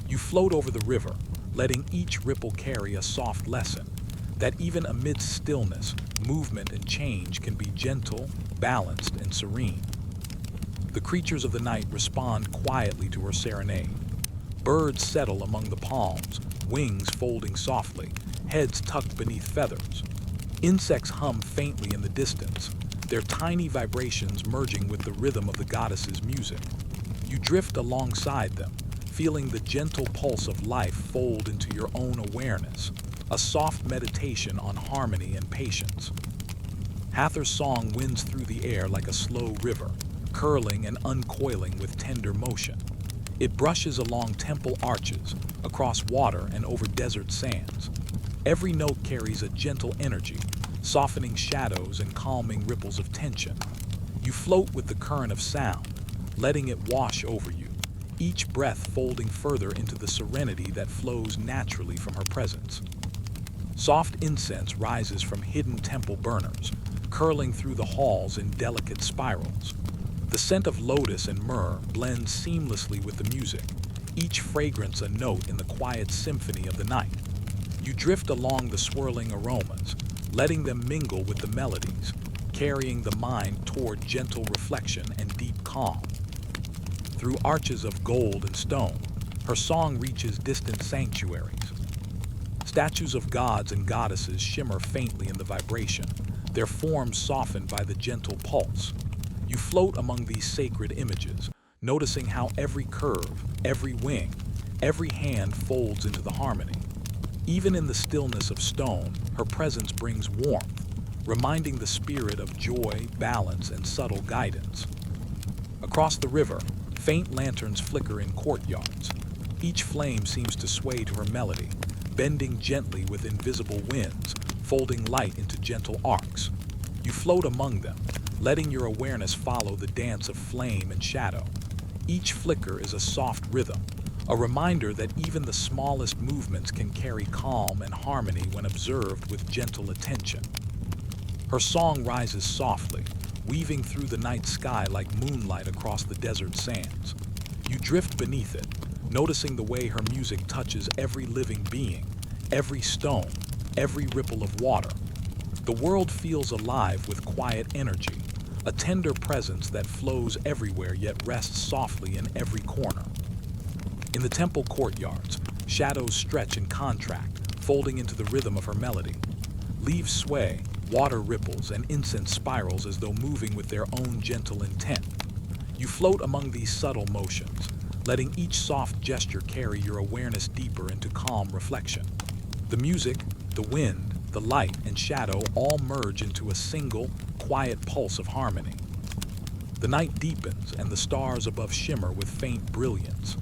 You float over the river, letting each ripple carry a soft lesson, that even amidst stillness, movement and change can be gentle, balanced, and serene. The creatures of the night respond quietly to her serenade. Birds settle among the palms, wings folding softly, heads tucked beneath feathers. Insects hum faintly in the distance, their tiny vibrations merging with the rhythm of the goddess's music. You drift alongside them, feeling the gentle pulse of life fold into your own awareness, a soft meditation on harmony and patience. Hathor's song winds through the air like a slow river, curling and uncoiling with tender motion. It brushes along temple arches, across water and over desert sands. Every note carries a gentle energy, softening shadows and calming ripples of tension. You float with the current of sound, letting it wash over you, each breath folding further into the serenity that flows naturally from her presence. Soft incense rises from hidden temple burners, curling through the halls in delicate spirals. The scent of lotus and myrrh blends seamlessly with the music, each fragrance a note in the quiet symphony of the night. You drift along the swirling aromas, letting them mingle with the melodies, carrying the mind toward gentle reflection and deep calm. Through arches of gold and stone, her song reaches distant sanctuaries. Statues of gods and goddesses shimmer faintly in the vibration, their forms softened by the gentle pulse. You float among these sacred images, noticing how every curve, every wing, every hand folds into the harmony. Even in the stillness of stone, her presence brings warmth, reminding the spirit of joy, balance, and subtle guidance. Across the river, faint lanterns flicker in courtyards. Each flame seems to sway to her melody, bending gently with invisible winds, folding light into gentle arcs. You float among them, letting your awareness follow the dance of flame and shadow. Each flicker is a soft rhythm, a reminder that even the smallest movements can carry calm and harmony when observed with gentle attention. Her song rises softly, weaving through the night sky like moonlight across the desert sands. You drift beneath it, noticing the way her music touches every living being, every stone, every ripple of water. The world feels alive with quiet energy, a tender presence that flows everywhere yet rests softly in every corner. In the temple courtyards, shadows stretch and contract, folding into the rhythm of her melody. Leaves sway, water ripples, and incense spirals as though moving with their own gentle intent. You float among these subtle motions, letting each soft gesture carry your awareness deeper into calm reflection. The music, the wind, the light, and shadow all merge into a single, quiet pulse of harmony. The night deepens and the stars above shimmer with faint brilliance.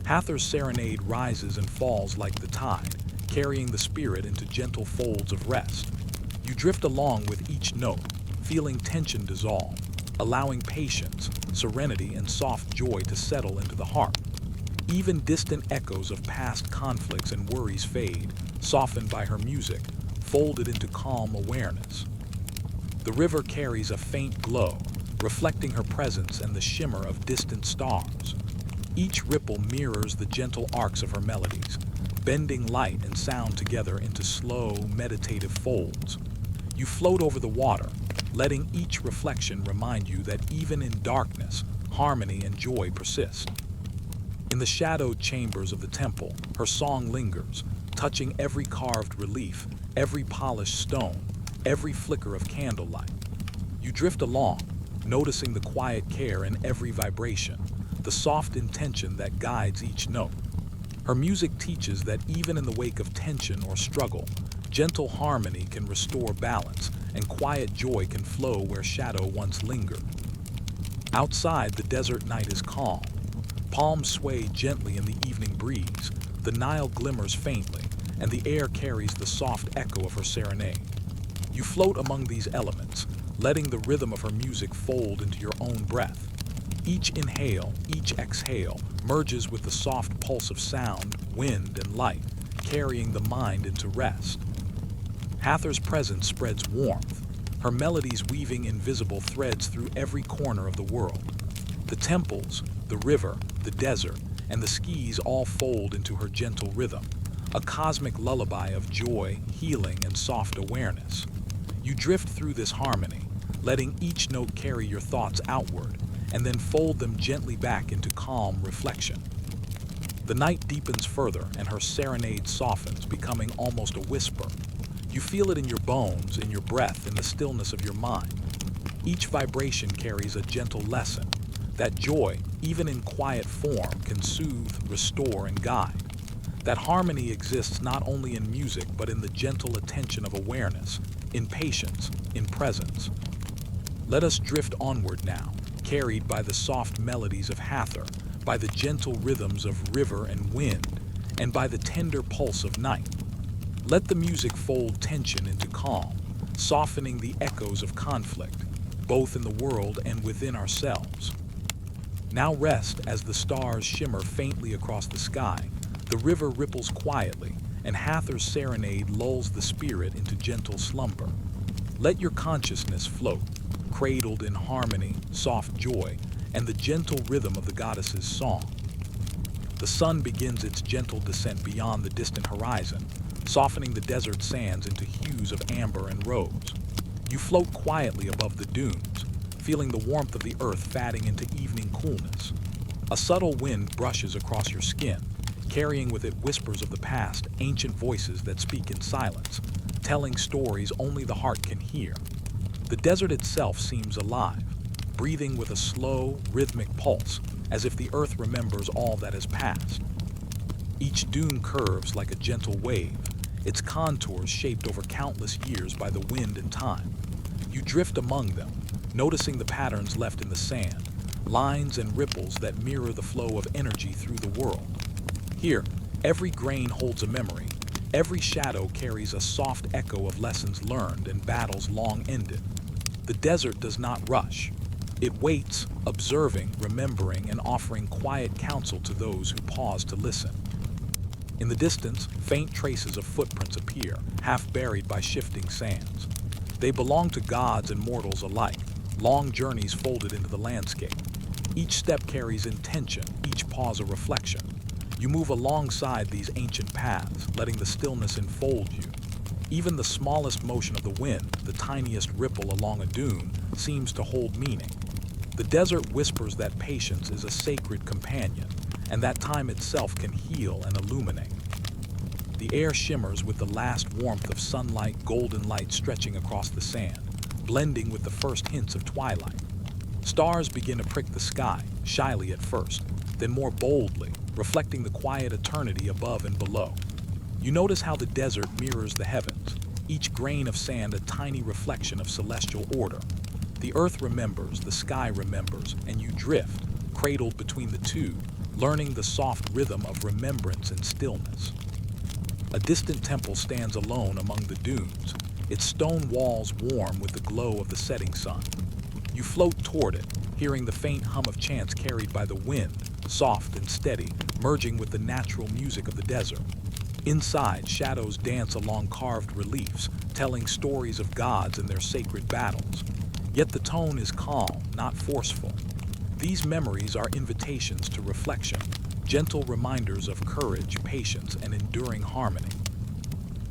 Hathor's serenade rises and falls like the tide, carrying the spirit into gentle folds of rest. You drift along with each note, feeling tension dissolve, allowing patience, serenity, and soft joy to settle into the heart. Even distant echoes of past conflicts and worries fade, softened by her music, folded into calm awareness. The river carries a faint glow, reflecting her presence and the shimmer of distant stars. Each ripple mirrors the gentle arcs of her melodies, bending light and sound together into slow, meditative folds. You float over the water, letting each reflection remind you that even in darkness, harmony and joy persist. In the shadowed chambers of the temple, her song lingers, touching every carved relief, every polished stone, every flicker of candlelight. You drift along, noticing the quiet care in every vibration, the soft intention that guides each note. Her music teaches that even in the wake of tension or struggle, gentle harmony can restore balance and quiet joy can flow where shadow once lingered. Outside, the desert night is calm. Palms sway gently in the evening breeze, the Nile glimmers faintly, and the air carries the soft echo of her serenade. You float among these elements, letting the rhythm of her music fold into your own breath. Each inhale, each exhale, merges with the soft pulse of sound, wind, and light, carrying the mind into rest. Hathor's presence spreads warmth, her melodies weaving invisible threads through every corner of the world. The temples, the river, the desert, and the skies all fold into her gentle rhythm, a cosmic lullaby of joy, healing, and soft awareness. You drift through this harmony, letting each note carry your thoughts outward, and then fold them gently back into calm reflection. The night deepens further, and her serenade softens, becoming almost a whisper. You feel it in your bones, in your breath, in the stillness of your mind. Each vibration carries a gentle lesson, that joy, even in quiet form, can soothe, restore, and guide. That harmony exists not only in music, but in the gentle attention of awareness, in patience, in presence. Let us drift onward now, carried by the soft melodies of Hathor, by the gentle rhythms of river and wind, and by the tender pulse of night. Let the music fold tension into calm, softening the echoes of conflict, both in the world and within ourselves. Now rest as the stars shimmer faintly across the sky, the river ripples quietly, and Hathor's serenade lulls the spirit into gentle slumber. Let your consciousness float, cradled in harmony, soft joy, and the gentle rhythm of the goddess's song. The sun begins its gentle descent beyond the distant horizon, softening the desert sands into hues of amber and rose. You float quietly above the dunes, feeling the warmth of the earth fading into evening coolness. A subtle wind brushes across your skin, carrying with it whispers of the past, ancient voices that speak in silence, telling stories only the heart can hear. The desert itself seems alive, breathing with a slow, rhythmic pulse, as if the earth remembers all that has passed. Each dune curves like a gentle wave, its contours shaped over countless years by the wind and time. You drift among them, noticing the patterns left in the sand, lines and ripples that mirror the flow of energy through the world. Here, every grain holds a memory, every shadow carries a soft echo of lessons learned and battles long ended. The desert does not rush. It waits, observing, remembering, and offering quiet counsel to those who pause to listen. In the distance, faint traces of footprints appear, half buried by shifting sands. They belong to gods and mortals alike, long journeys folded into the landscape. Each step carries intention, each pause a reflection. You move alongside these ancient paths, letting the stillness enfold you. Even the smallest motion of the wind, the tiniest ripple along a dune, seems to hold meaning. The desert whispers that patience is a sacred companion, and that time itself can heal and illuminate. The air shimmers with the last warmth of sunlight, golden light stretching across the sand, blending with the first hints of twilight. Stars begin to prick the sky, shyly at first, then more boldly, reflecting the quiet eternity above and below. You notice how the desert mirrors the heavens, each grain of sand a tiny reflection of celestial order. The earth remembers, the sky remembers, and you drift, cradled between the two, learning the soft rhythm of remembrance and stillness. A distant temple stands alone among the dunes, its stone walls warm with the glow of the setting sun. You float toward it, hearing the faint hum of chants carried by the wind, soft and steady, merging with the natural music of the desert. Inside, shadows dance along carved reliefs, telling stories of gods and their sacred battles. Yet the tone is calm, not forceful. These memories are invitations to reflection, gentle reminders of courage, patience, and enduring harmony.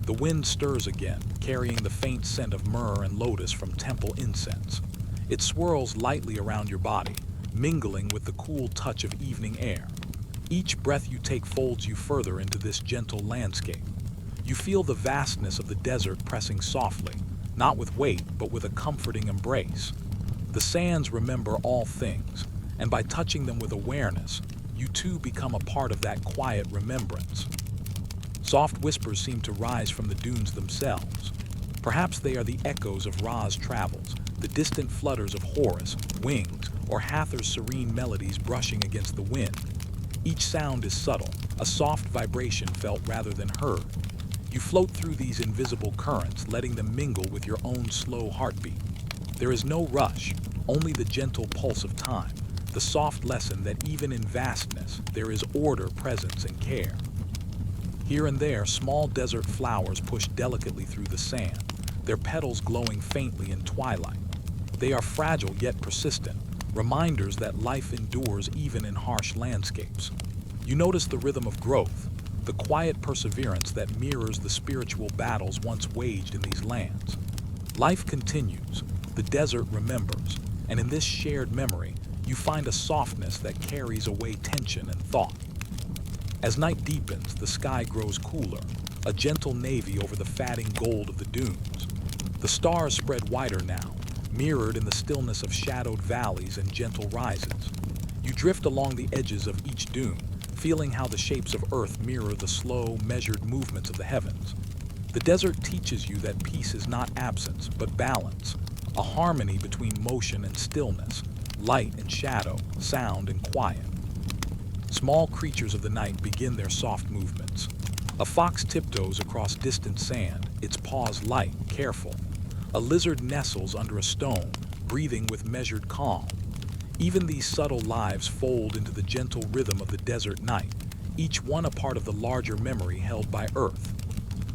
The wind stirs again, carrying the faint scent of myrrh and lotus from temple incense. It swirls lightly around your body, mingling with the cool touch of evening air. Each breath you take folds you further into this gentle landscape. You feel the vastness of the desert pressing softly, not with weight, but with a comforting embrace. The sands remember all things, and by touching them with awareness, you too become a part of that quiet remembrance. Soft whispers seem to rise from the dunes themselves. Perhaps they are the echoes of Ra's travels, the distant flutters of Horus, wings, or Hathor's serene melodies brushing against the wind. Each sound is subtle, a soft vibration felt rather than heard. You float through these invisible currents, letting them mingle with your own slow heartbeat. There is no rush, only the gentle pulse of time, the soft lesson that even in vastness, there is order, presence, and care. Here and there, small desert flowers push delicately through the sand, their petals glowing faintly in twilight. They are fragile yet persistent, reminders that life endures even in harsh landscapes. You notice the rhythm of growth, the quiet perseverance that mirrors the spiritual battles once waged in these lands. Life continues, the desert remembers, and in this shared memory, you find a softness that carries away tension and thought. As night deepens, the sky grows cooler, a gentle navy over the fading gold of the dunes. The stars spread wider now, mirrored in the stillness of shadowed valleys and gentle rises. You drift along the edges of each dune, feeling how the shapes of earth mirror the slow, measured movements of the heavens. The desert teaches you that peace is not absence, but balance, a harmony between motion and stillness, light and shadow, sound and quiet. Small creatures of the night begin their soft movements. A fox tiptoes across distant sand, its paws light, careful. A lizard nestles under a stone, breathing with measured calm. Even these subtle lives fold into the gentle rhythm of the desert night, each one a part of the larger memory held by Earth.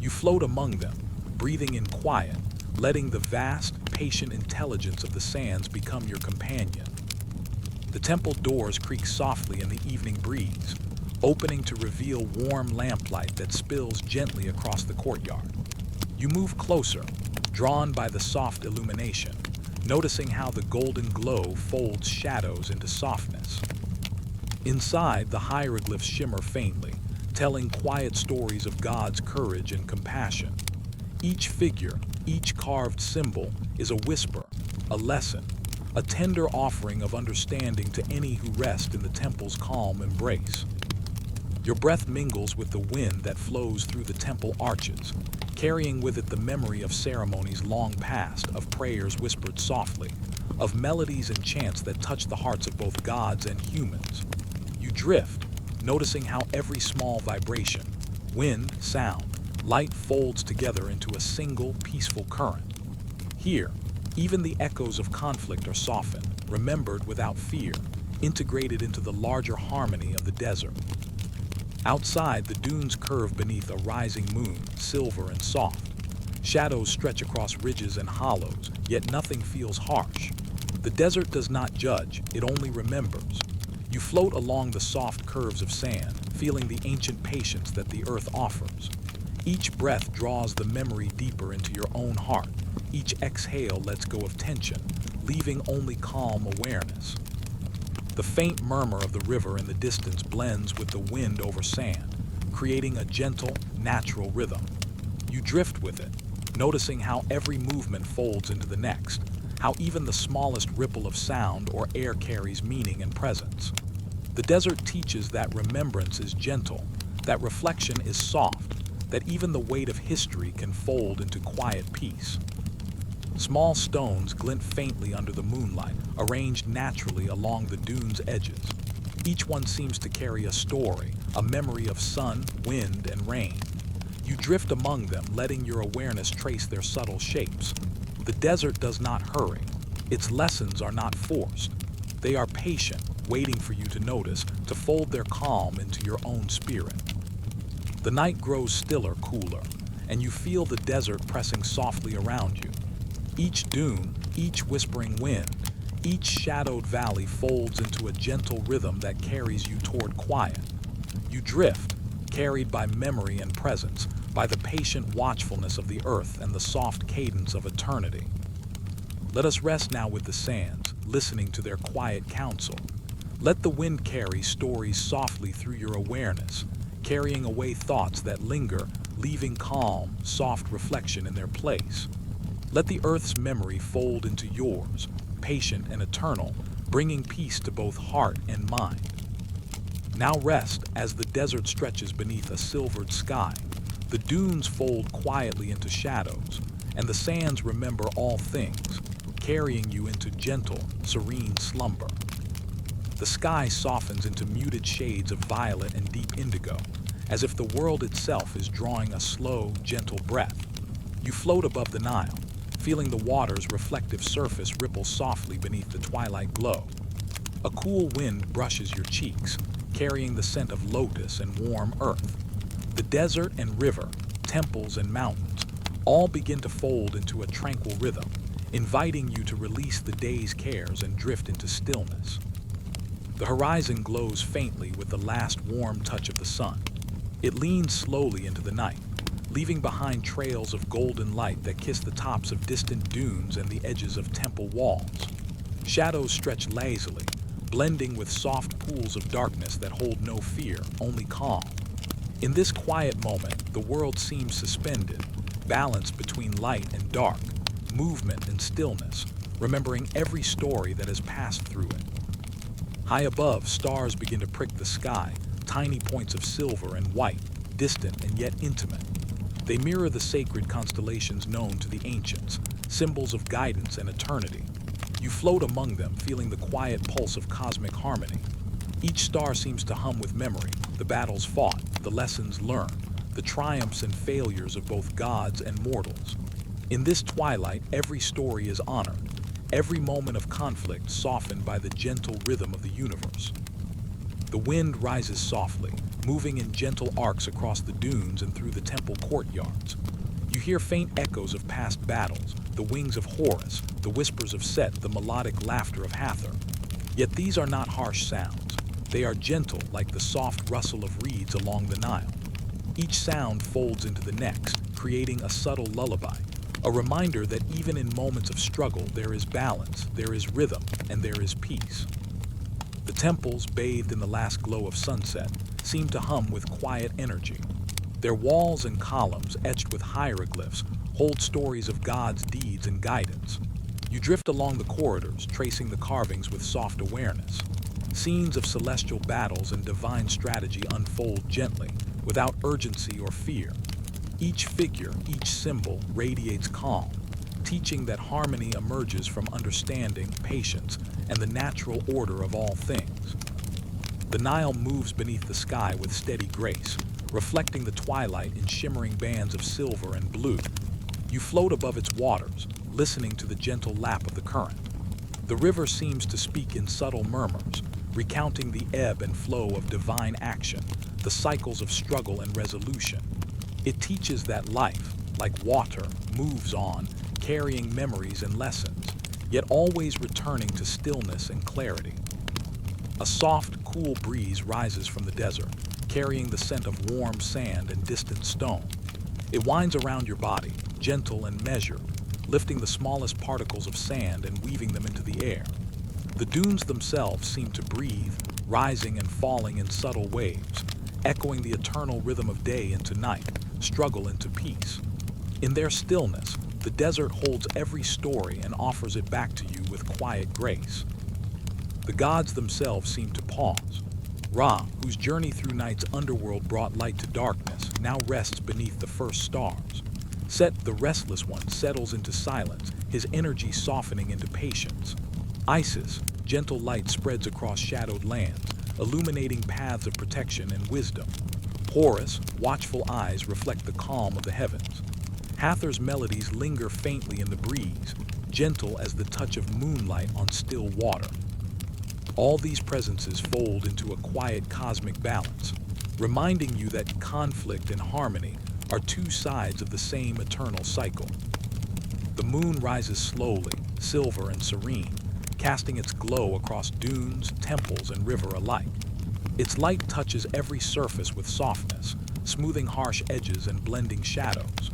You float among them, breathing in quiet, letting the vast, patient intelligence of the sands become your companion. The temple doors creak softly in the evening breeze, opening to reveal warm lamplight that spills gently across the courtyard. You move closer, drawn by the soft illumination, noticing how the golden glow folds shadows into softness. Inside, the hieroglyphs shimmer faintly, telling quiet stories of God's courage and compassion. Each figure, each carved symbol, is a whisper, a lesson, a tender offering of understanding to any who rest in the temple's calm embrace. Your breath mingles with the wind that flows through the temple arches, carrying with it the memory of ceremonies long past, of prayers whispered softly, of melodies and chants that touch the hearts of both gods and humans. You drift, noticing how every small vibration, wind, sound, light folds together into a single, peaceful current. Here, even the echoes of conflict are softened, remembered without fear, integrated into the larger harmony of the desert. Outside, the dunes curve beneath a rising moon, silver and soft. Shadows stretch across ridges and hollows, yet nothing feels harsh. The desert does not judge, it only remembers. You float along the soft curves of sand, feeling the ancient patience that the earth offers. Each breath draws the memory deeper into your own heart. Each exhale lets go of tension, leaving only calm awareness. The faint murmur of the river in the distance blends with the wind over sand, creating a gentle, natural rhythm. You drift with it, noticing how every movement folds into the next, how even the smallest ripple of sound or air carries meaning and presence. The desert teaches that remembrance is gentle, that reflection is soft, that even the weight of history can fold into quiet peace. Small stones glint faintly under the moonlight, arranged naturally along the dune's edges. Each one seems to carry a story, a memory of sun, wind, and rain. You drift among them, letting your awareness trace their subtle shapes. The desert does not hurry. Its lessons are not forced. They are patient, waiting for you to notice, to fold their calm into your own spirit. The night grows stiller, cooler, and you feel the desert pressing softly around you. Each dune, each whispering wind, each shadowed valley folds into a gentle rhythm that carries you toward quiet. You drift, carried by memory and presence, by the patient watchfulness of the earth and the soft cadence of eternity. Let us rest now with the sands, listening to their quiet counsel. Let the wind carry stories softly through your awareness, carrying away thoughts that linger, leaving calm, soft reflection in their place. Let the earth's memory fold into yours, patient and eternal, bringing peace to both heart and mind. Now rest as the desert stretches beneath a silvered sky. The dunes fold quietly into shadows, and the sands remember all things, carrying you into gentle, serene slumber. The sky softens into muted shades of violet and deep indigo, as if the world itself is drawing a slow, gentle breath. You float above the Nile, feeling the water's reflective surface ripple softly beneath the twilight glow. A cool wind brushes your cheeks, carrying the scent of lotus and warm earth. The desert and river, temples and mountains, all begin to fold into a tranquil rhythm, inviting you to release the day's cares and drift into stillness. The horizon glows faintly with the last warm touch of the sun. It leans slowly into the night, leaving behind trails of golden light that kiss the tops of distant dunes and the edges of temple walls. Shadows stretch lazily, blending with soft pools of darkness that hold no fear, only calm. In this quiet moment, the world seems suspended, balanced between light and dark, movement and stillness, remembering every story that has passed through it. High above, stars begin to prick the sky, tiny points of silver and white, distant and yet intimate. They mirror the sacred constellations known to the ancients, symbols of guidance and eternity. You float among them, feeling the quiet pulse of cosmic harmony. Each star seems to hum with memory, the battles fought, the lessons learned, the triumphs and failures of both gods and mortals. In this twilight, every story is honored, every moment of conflict softened by the gentle rhythm of the universe. The wind rises softly, moving in gentle arcs across the dunes and through the temple courtyards. You hear faint echoes of past battles, the wings of Horus, the whispers of Set, the melodic laughter of Hathor. Yet these are not harsh sounds. They are gentle, like the soft rustle of reeds along the Nile. Each sound folds into the next, creating a subtle lullaby, a reminder that even in moments of struggle there is balance, there is rhythm, and there is peace. The temples, bathed in the last glow of sunset, seem to hum with quiet energy. Their walls and columns, etched with hieroglyphs, hold stories of God's deeds and guidance. You drift along the corridors, tracing the carvings with soft awareness. Scenes of celestial battles and divine strategy unfold gently, without urgency or fear. Each figure, each symbol, radiates calm, teaching that harmony emerges from understanding, patience, and the natural order of all things. The Nile moves beneath the sky with steady grace, reflecting the twilight in shimmering bands of silver and blue. You float above its waters, listening to the gentle lap of the current. The river seems to speak in subtle murmurs, recounting the ebb and flow of divine action, the cycles of struggle and resolution. It teaches that life, like water, moves on, carrying memories and lessons, yet always returning to stillness and clarity. A soft, cool breeze rises from the desert, carrying the scent of warm sand and distant stone. It winds around your body, gentle and measured, lifting the smallest particles of sand and weaving them into the air. The dunes themselves seem to breathe, rising and falling in subtle waves, echoing the eternal rhythm of day into night, struggle into peace. In their stillness, the desert holds every story and offers it back to you with quiet grace. The gods themselves seem to pause. Ra, whose journey through night's underworld brought light to darkness, now rests beneath the first stars. Set, the restless one, settles into silence, his energy softening into patience. Isis, gentle light spreads across shadowed lands, illuminating paths of protection and wisdom. Horus, watchful eyes reflect the calm of the heavens. Hathor's melodies linger faintly in the breeze, gentle as the touch of moonlight on still water. All these presences fold into a quiet cosmic balance, reminding you that conflict and harmony are two sides of the same eternal cycle. The moon rises slowly, silver and serene, casting its glow across dunes, temples, and river alike. Its light touches every surface with softness, smoothing harsh edges and blending shadows.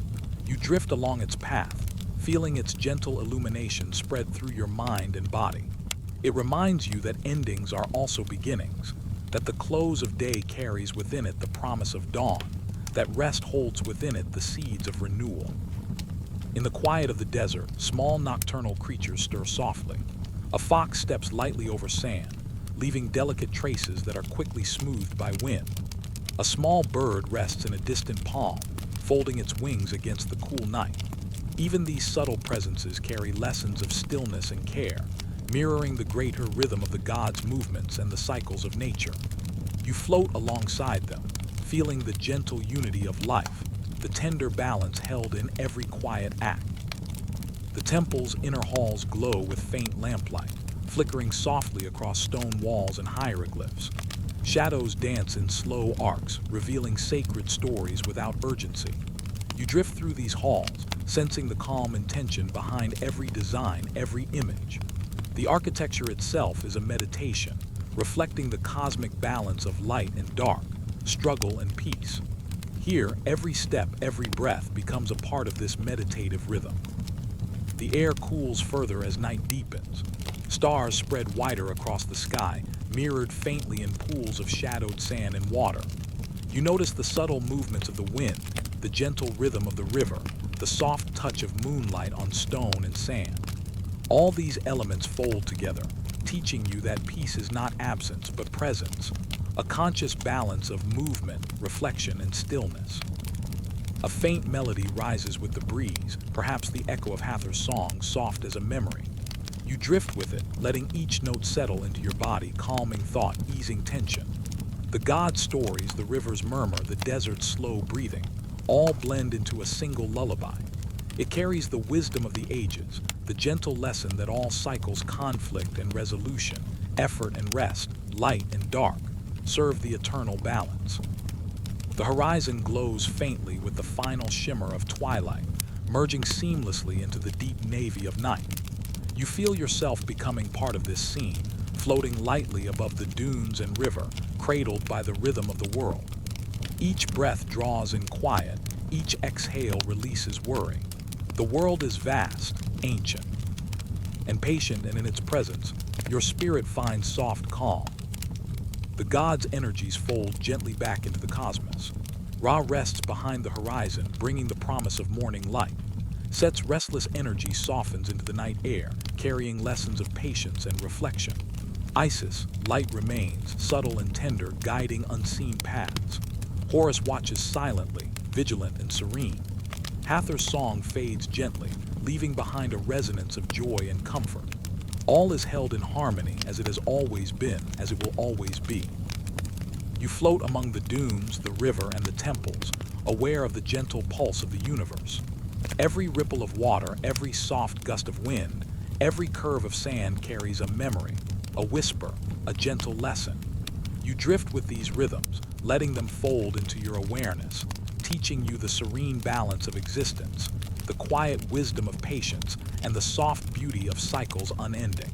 You drift along its path, feeling its gentle illumination spread through your mind and body. It reminds you that endings are also beginnings, that the close of day carries within it the promise of dawn, that rest holds within it the seeds of renewal. In the quiet of the desert, small nocturnal creatures stir softly. A fox steps lightly over sand, leaving delicate traces that are quickly smoothed by wind. A small bird rests in a distant palm, folding its wings against the cool night. Even these subtle presences carry lessons of stillness and care, mirroring the greater rhythm of the gods' movements and the cycles of nature. You float alongside them, feeling the gentle unity of life, the tender balance held in every quiet act. The temple's inner halls glow with faint lamplight, flickering softly across stone walls and hieroglyphs. Shadows dance in slow arcs, revealing sacred stories without urgency. You drift through these halls, sensing the calm intention behind every design, every image. The architecture itself is a meditation, reflecting the cosmic balance of light and dark, struggle and peace. Here, every step, every breath becomes a part of this meditative rhythm. The air cools further as night deepens. Stars spread wider across the sky, mirrored faintly in pools of shadowed sand and water. You notice the subtle movements of the wind, the gentle rhythm of the river, the soft touch of moonlight on stone and sand. All these elements fold together, teaching you that peace is not absence but presence, a conscious balance of movement, reflection, and stillness. A faint melody rises with the breeze, perhaps the echo of Hathor's song, soft as a memory. You drift with it, letting each note settle into your body, calming thought, easing tension. The god stories, the river's murmur, the desert's slow breathing, all blend into a single lullaby. It carries the wisdom of the ages, the gentle lesson that all cycles, conflict and resolution, effort and rest, light and dark, serve the eternal balance. The horizon glows faintly with the final shimmer of twilight, merging seamlessly into the deep navy of night. You feel yourself becoming part of this scene, floating lightly above the dunes and river, cradled by the rhythm of the world. Each breath draws in quiet, each exhale releases worry. The world is vast, ancient, and patient, and in its presence, your spirit finds soft calm. The gods' energies fold gently back into the cosmos. Ra rests behind the horizon, bringing the promise of morning light. Set's restless energy softens into the night air, carrying lessons of patience and reflection. Isis, light remains, subtle and tender, guiding unseen paths. Horus watches silently, vigilant and serene. Hathor's song fades gently, leaving behind a resonance of joy and comfort. All is held in harmony, as it has always been, as it will always be. You float among the dunes, the river, and the temples, aware of the gentle pulse of the universe. Every ripple of water, every soft gust of wind, every curve of sand carries a memory, a whisper, a gentle lesson. You drift with these rhythms, letting them fold into your awareness, teaching you the serene balance of existence, the quiet wisdom of patience, and the soft beauty of cycles unending.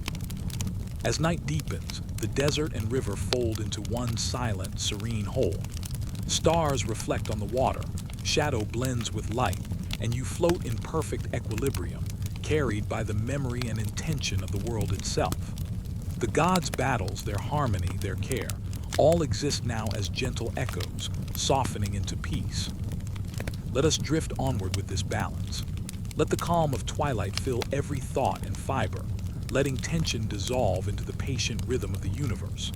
As night deepens, the desert and river fold into one silent, serene whole. Stars reflect on the water, shadow blends with light, and you float in perfect equilibrium, carried by the memory and intention of the world itself. The gods' battles, their harmony, their care, all exist now as gentle echoes, softening into peace. Let us drift onward with this balance. Let the calm of twilight fill every thought and fiber, letting tension dissolve into the patient rhythm of the universe.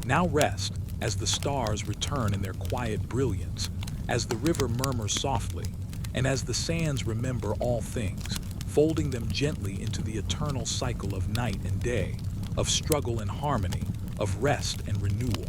Now rest, as the stars return in their quiet brilliance, as the river murmurs softly, and as the sands remember all things, folding them gently into the eternal cycle of night and day, of struggle and harmony, of rest and renewal.